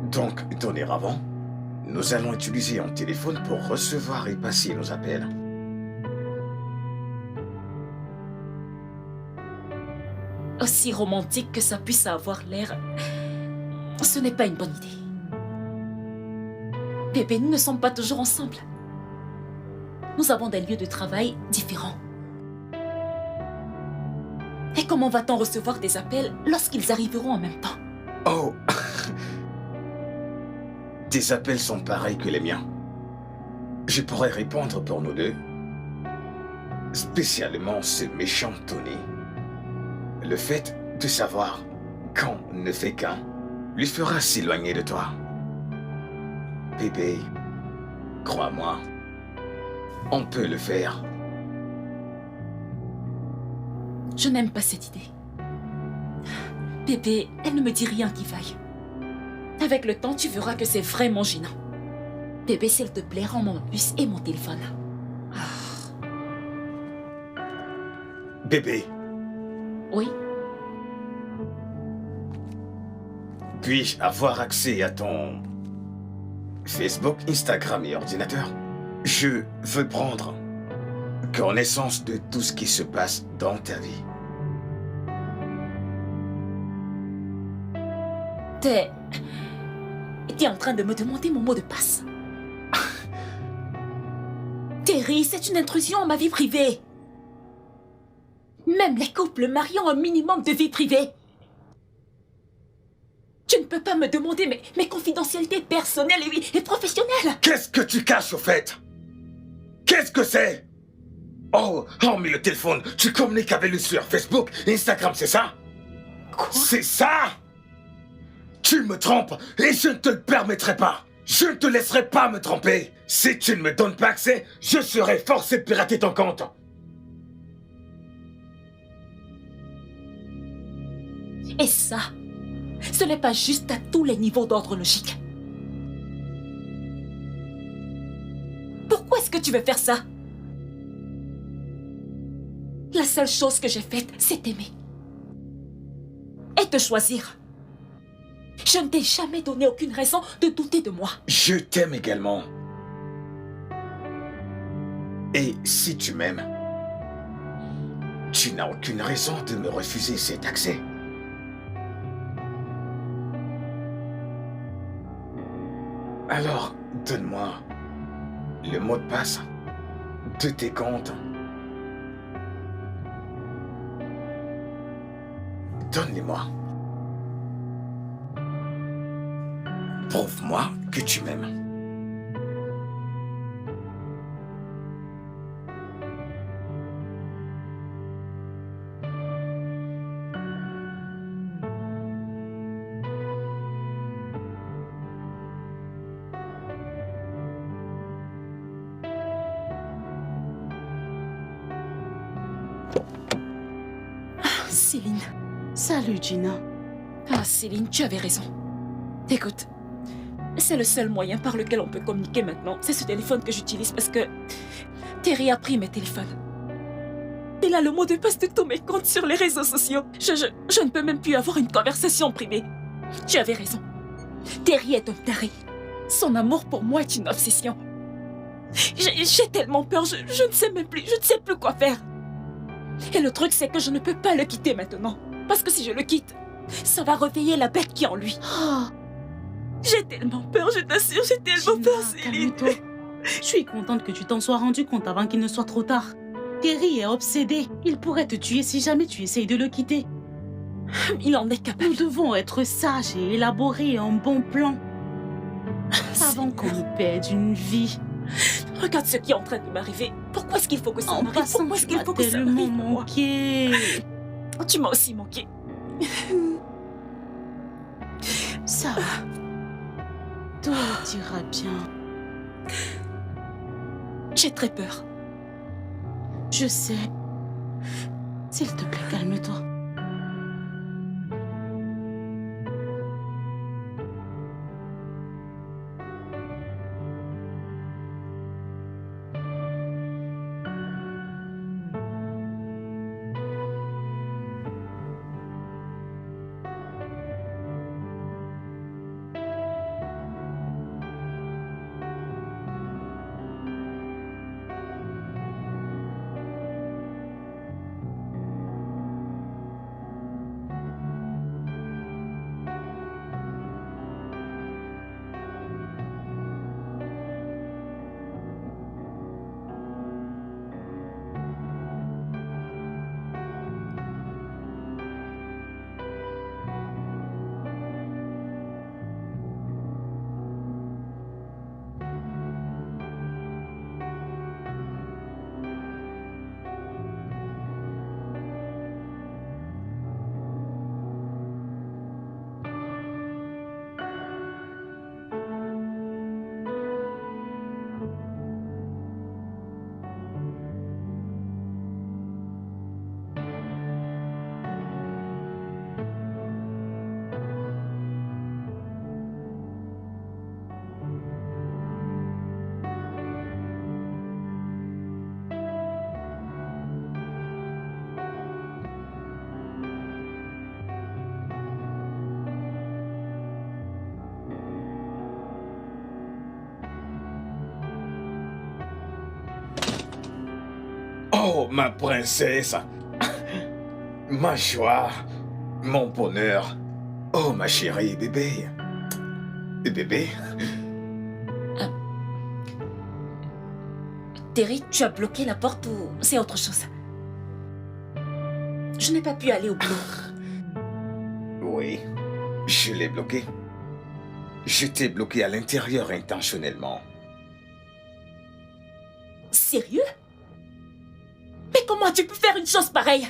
Donc, dorénavant, nous allons utiliser un téléphone pour recevoir et passer nos appels. Aussi romantique que ça puisse avoir l'air, ce n'est pas une bonne idée. Bébé, nous ne sommes pas toujours ensemble. Nous avons des lieux de travail différents. Et comment va-t-on recevoir des appels lorsqu'ils arriveront en même temps? Oh. Tes appels sont pareils que les miens. Je pourrais répondre pour nous deux. Spécialement ce méchant Tony. Le fait de savoir qu'on ne fait qu'un lui fera s'éloigner de toi. Bébé, crois-moi, on peut le faire. Je n'aime pas cette idée. Bébé, elle ne me dit rien qui vaille. Avec le temps, tu verras que c'est vraiment gênant. Bébé, s'il te plaît, rends-moi ma puce et mon téléphone. Bébé, Oui? puis-je avoir accès à ton Facebook, Instagram et ordinateur? Je veux prendre connaissance de tout ce qui se passe dans ta vie. T'es en train de me demander mon mot de passe. Terry, c'est une intrusion à ma vie privée. Même les couples mariés ont un minimum de vie privée. Tu ne peux pas me demander mes confidentialités personnelles et professionnelles. Qu'est-ce que tu caches au fait? Qu'est-ce que c'est? Oh, mais le téléphone, tu communiques avec lui sur Facebook, Instagram, c'est ça? Quoi? C'est ça? Tu me trompes et je ne te le permettrai pas. Je ne te laisserai pas me tromper. Si tu ne me donnes pas accès, je serai forcé de pirater ton compte. Et ça, ce n'est pas juste à tous les niveaux d'ordre logique. Pourquoi est-ce que tu veux faire ça? La seule chose que j'ai faite, c'est t'aimer. Et te choisir. Je ne t'ai jamais donné aucune raison de douter de moi. Je t'aime également. Et si tu m'aimes, tu n'as aucune raison de me refuser cet accès. Alors, donne-moi le mot de passe de tes comptes. Donne-les-moi. Prouve-moi que tu m'aimes. Céline. Salut, Gina. Ah, Céline, tu avais raison. Écoute, c'est le seul moyen par lequel on peut communiquer maintenant. C'est ce téléphone que j'utilise parce que Terry a pris mes téléphones. Il a le mot de passe de tous mes comptes sur les réseaux sociaux. Je ne peux même plus avoir une conversation privée. Tu avais raison. Terry est un taré. Son amour pour moi est une obsession. J'ai tellement peur, je ne sais même plus, je ne sais plus quoi faire. Et le truc, c'est que je ne peux pas le quitter maintenant. Parce que si je le quitte, ça va réveiller la bête qui est en lui. Oh, J'ai tellement peur, je t'assure, j'ai tellement Gina, peur, Céline. calme-toi. Je suis contente que tu t'en sois rendu compte avant qu'il ne soit trop tard. Terry est obsédé. Il pourrait te tuer si jamais tu essayes de le quitter. Il en est capable. Nous devons être sages et élaborer un bon plan avant qu'on ne perde une vie. Regarde ce qui est en train de m'arriver. Pourquoi est-ce qu'il faut que ça En m'arrive? passant, Pourquoi est-ce tu qu'il m'as faut que ça tellement m'arrive moi? manqué. Tu m'as aussi manqué. Ça va. Tout ira bien. J'ai très peur. Je sais. S'il te plaît, calme-toi. Oh, ma princesse, ma joie, mon bonheur. Oh, ma chérie, bébé. Bébé, Terry, tu as bloqué la porte ou c'est autre chose? Je n'ai pas pu aller au boulot. oui, je l'ai bloqué. Je t'ai bloqué à l'intérieur intentionnellement. Sérieux? Mais comment tu peux faire une chose pareille?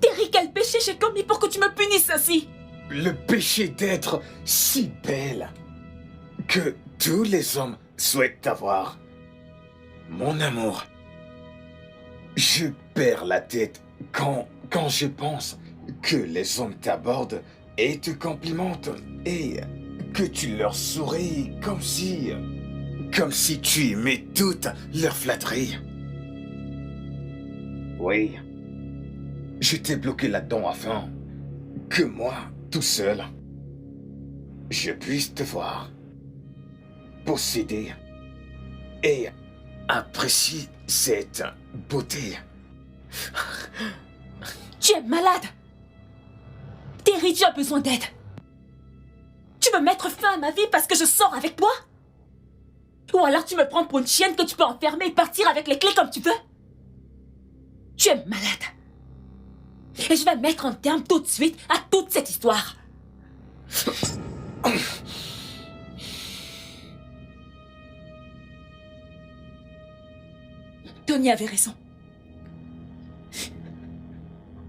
Terry, quel péché j'ai commis pour que tu me punisses ainsi? Le péché d'être si belle que tous les hommes souhaitent avoir. Mon amour, je perds la tête quand je pense que les hommes t'abordent et te complimentent et que tu leur souris comme si tu aimais toutes leurs flatteries. Oui, je t'ai bloqué là-dedans afin que moi, tout seul, je puisse te voir, posséder et apprécier cette beauté. Tu es malade! Terry, tu as besoin d'aide. Tu veux mettre fin à ma vie parce que je sors avec toi? Ou alors tu me prends pour une chienne que tu peux enfermer et partir avec les clés comme tu veux? Tu es malade. Et je vais mettre un terme tout de suite à toute cette histoire. Tony avait raison.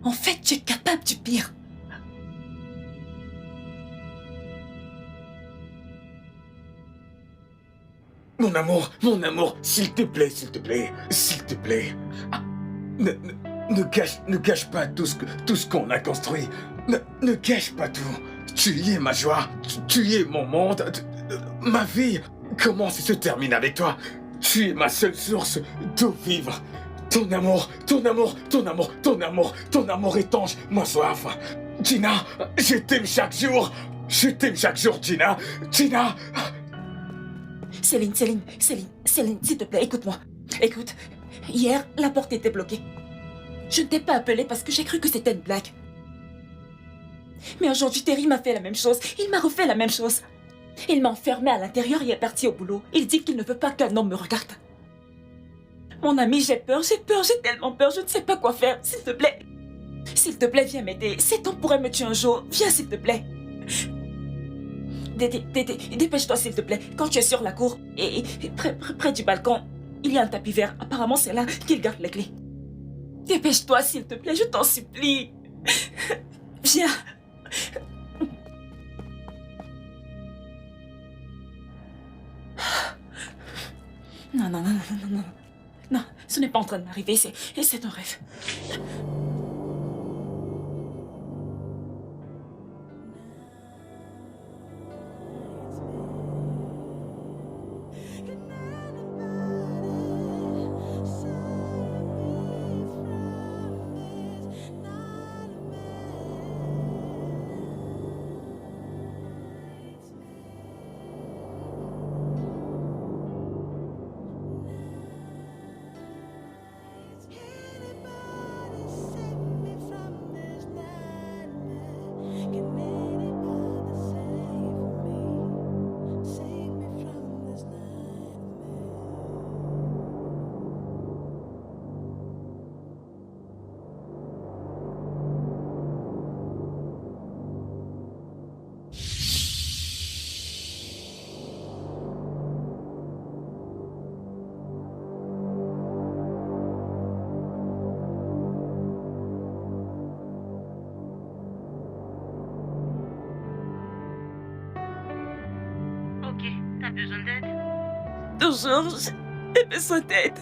En fait, tu es capable du pire. Mon amour, s'il te plaît, s'il te plaît, s'il te plaît. Ah, ne gâche pas tout ce qu'on a construit. Ne gâche pas tout. Tu y es ma joie, tu y es mon monde, ma vie commence et se termine avec toi. Tu es ma seule source d'eau vive. Ton amour étanche ma soif. Gina, je t'aime chaque jour. Je t'aime chaque jour, Gina. Gina. Céline, s'il te plaît, écoute-moi. Écoute, hier, la porte était bloquée. Je ne t'ai pas appelé parce que j'ai cru que c'était une blague. Mais aujourd'hui, Terry m'a fait la même chose. Il m'a refait la même chose. Il m'a enfermé à l'intérieur et est parti au boulot. Il dit qu'il ne veut pas qu'un homme me regarde. Mon ami, j'ai tellement peur, je ne sais pas quoi faire. S'il te plaît, viens m'aider. Cet homme pourrait me tuer un jour. Viens, s'il te plaît. Dépêche-toi, s'il te plaît. Quand tu es sur la cour et près du balcon, il y a un tapis vert. Apparemment, c'est là qu'il garde les clés. Dépêche-toi, s'il te plaît, je t'en supplie. Viens. Non. Non, Ce n'est pas en train de m'arriver, c'est un rêve. Ok, t'as besoin d'aide? Toujours, j'ai besoin d'aide.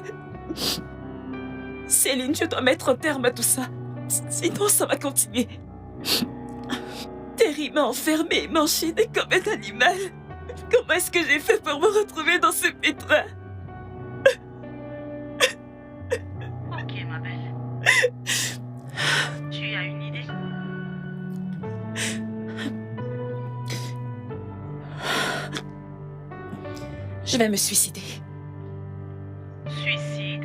Céline, je dois mettre un terme à tout ça. Sinon, ça va continuer. Terry m'a enfermée et m'a enchaînée comme un animal. Comment est-ce que j'ai fait pour me retrouver dans ce pétrin? Ok, ma belle. Tu as une idée? Je vais me suicider. Suicide?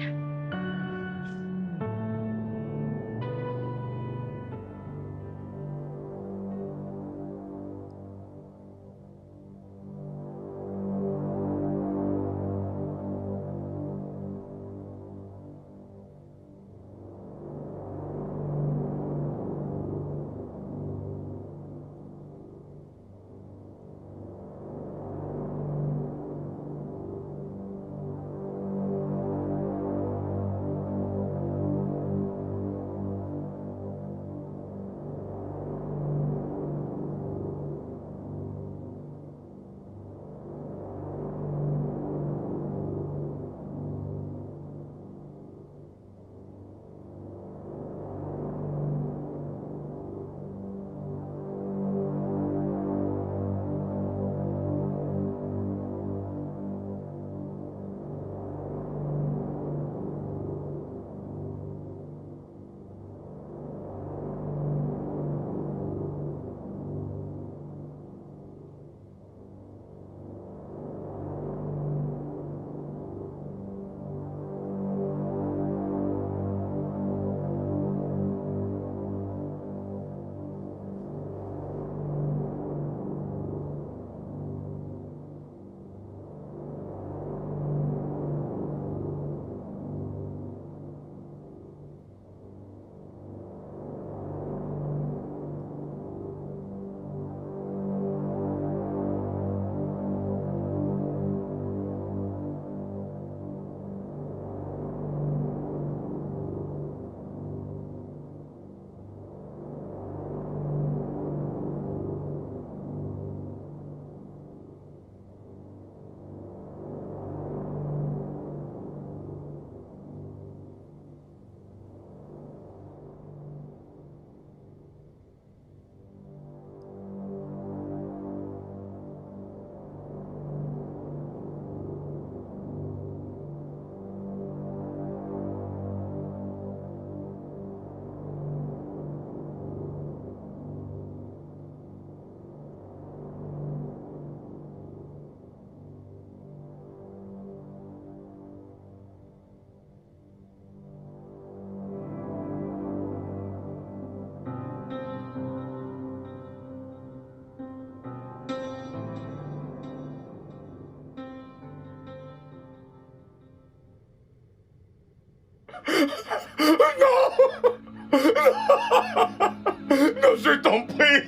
Non, je t'en prie.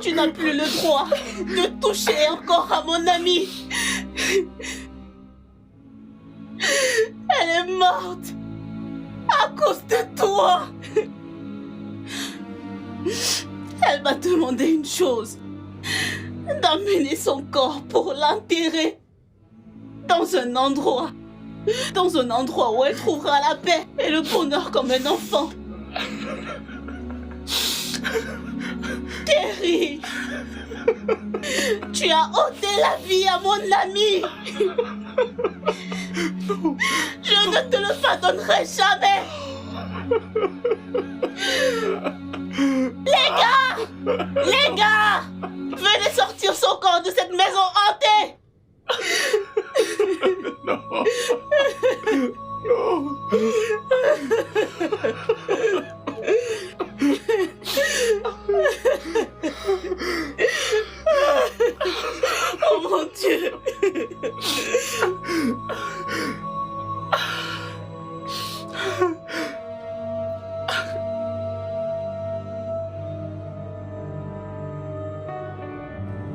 Tu n'as plus le droit de toucher encore à mon amie. Elle est morte à cause de toi. Elle m'a demandé une chose, d'amener son corps pour l'enterrer dans un endroit dans un endroit où elle trouvera la paix et le bonheur comme un enfant. Terry, tu as ôté la vie à mon ami. Je ne te le pardonnerai jamais. Les gars, venez sortir son corps de cette maison hantée. Oh mon Dieu.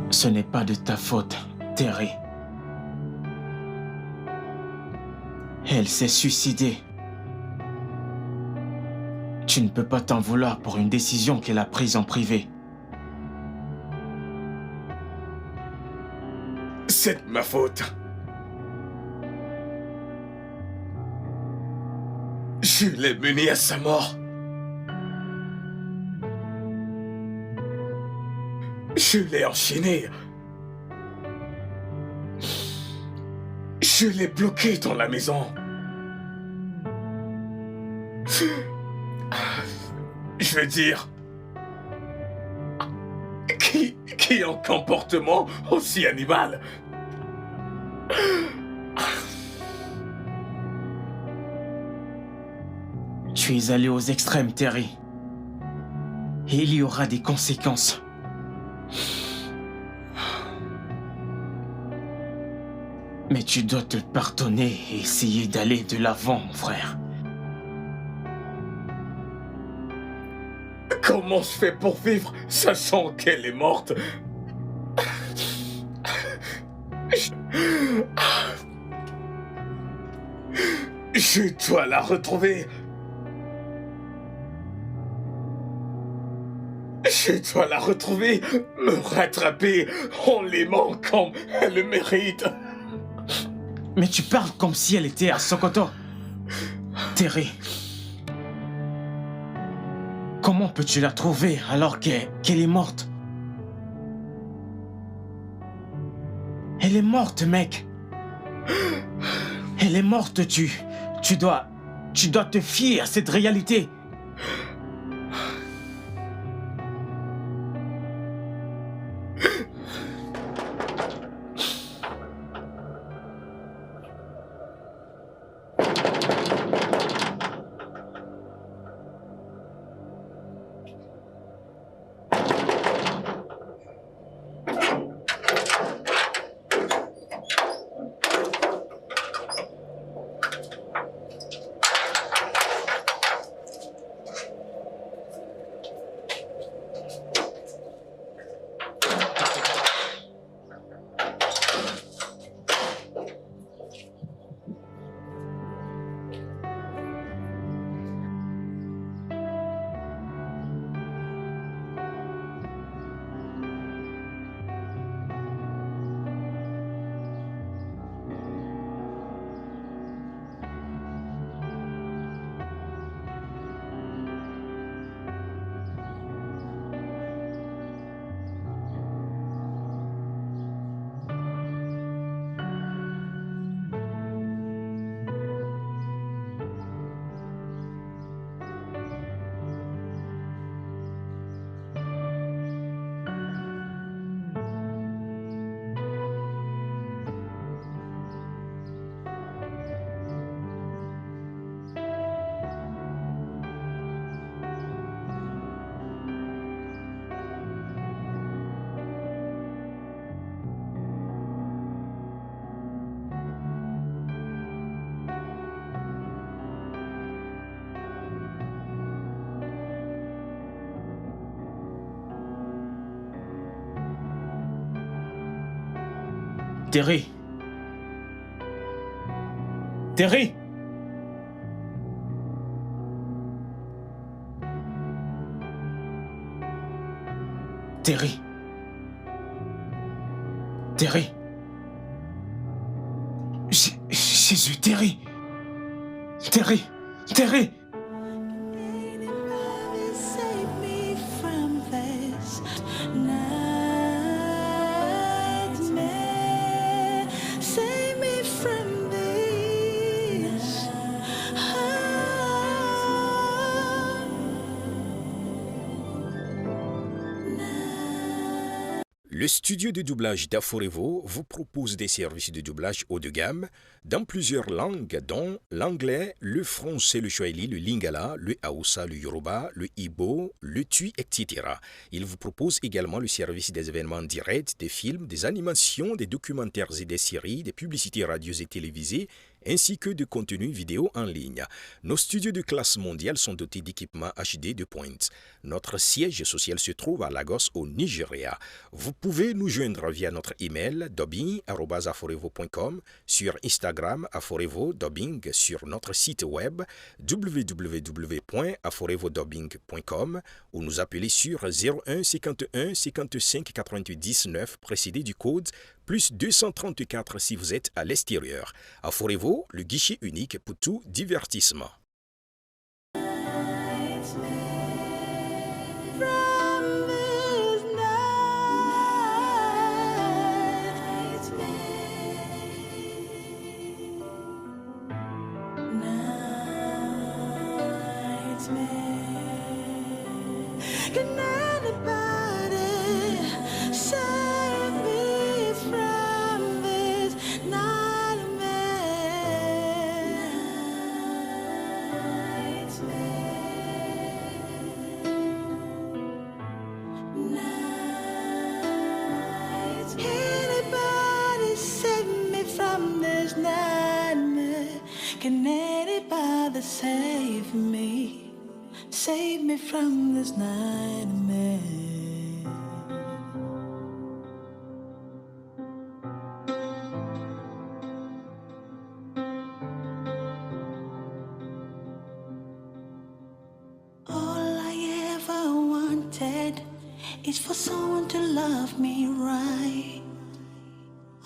Ce n'est pas de ta faute, Terry. Elle s'est suicidée. Tu ne peux pas t'en vouloir pour une décision qu'elle a prise en privé. C'est de ma faute. Je l'ai mené à sa mort. Je l'ai enchaîné. Je l'ai bloqué dans la maison. Je veux dire, qui a un comportement aussi animal? Tu es allé aux extrêmes, Terry. Et il y aura des conséquences. Mais tu dois te pardonner et essayer d'aller de l'avant, mon frère. Comment je fais pour vivre sachant qu'elle est morte? Je dois la retrouver. Je dois la retrouver, me rattraper en l'aimant comme elle le mérite. Mais tu parles comme si elle était à Sokoto. Terry. Comment peux-tu la trouver alors qu'elle est morte? Elle est morte, mec. Elle est morte, tu dois te fier à cette réalité. Terry. Terry. Terry. Terry. Jésus, Terry! Terry! Terry! Save me from this nightmare. Save me from this. Le studio de doublage d'Aforevo vous propose des services de doublage haut de gamme dans plusieurs langues, dont l'anglais, le français, le swahili, le lingala, le hausa, le yoruba, le igbo, le tui, etc. Il vous propose également le service des événements directs, des films, des animations, des documentaires et des séries, des publicités radios et télévisées, ainsi que de contenus vidéo en ligne. Nos studios de classe mondiale sont dotés d'équipements HD de pointe. Notre siège social se trouve à Lagos, au Nigeria. Vous pouvez nous joindre via notre email dubbing@aforevo.com, sur Instagram aforevo-dubbing, sur notre site web www.aforevodubbing.com ou nous appeler sur 01 51 55 88 19 précédé du code plus 234 si vous êtes à l'extérieur. Aforevo, le guichet unique pour tout divertissement. Can anybody save me from this Anybody save me from this nightmare? Can anybody save me? Save me from this nightmare. All I ever wanted is for someone to love me right.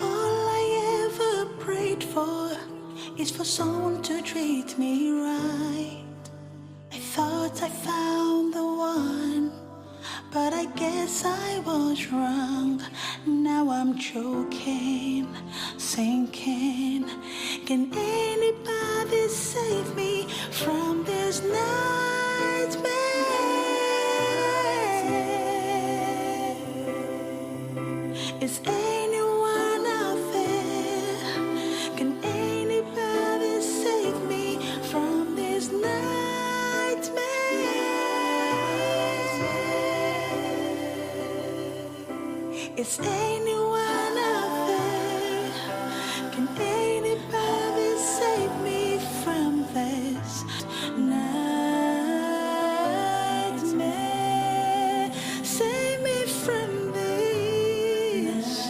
All I ever prayed for is for someone to treat me right. I thought I found the one, but I guess I was wrong. Now I'm choking, sinking. Can anybody save me from this nightmare? Is anyone out there? Can anybody save me from this nightmare? Is anyone out there? Can anybody save me from this nightmare? Save me from this.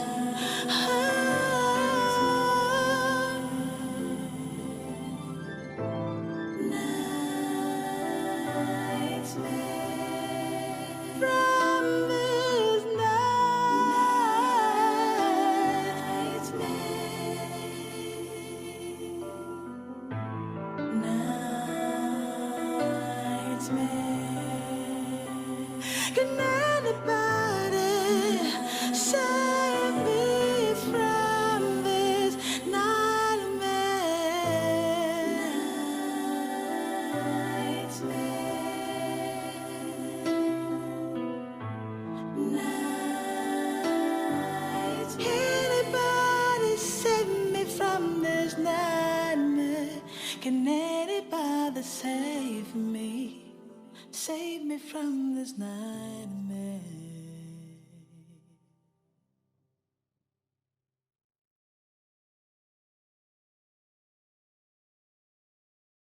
From this nightmare. Can anybody save me from this Anybody save me from this nightmare? Can anybody save me? Save me from this nightmare.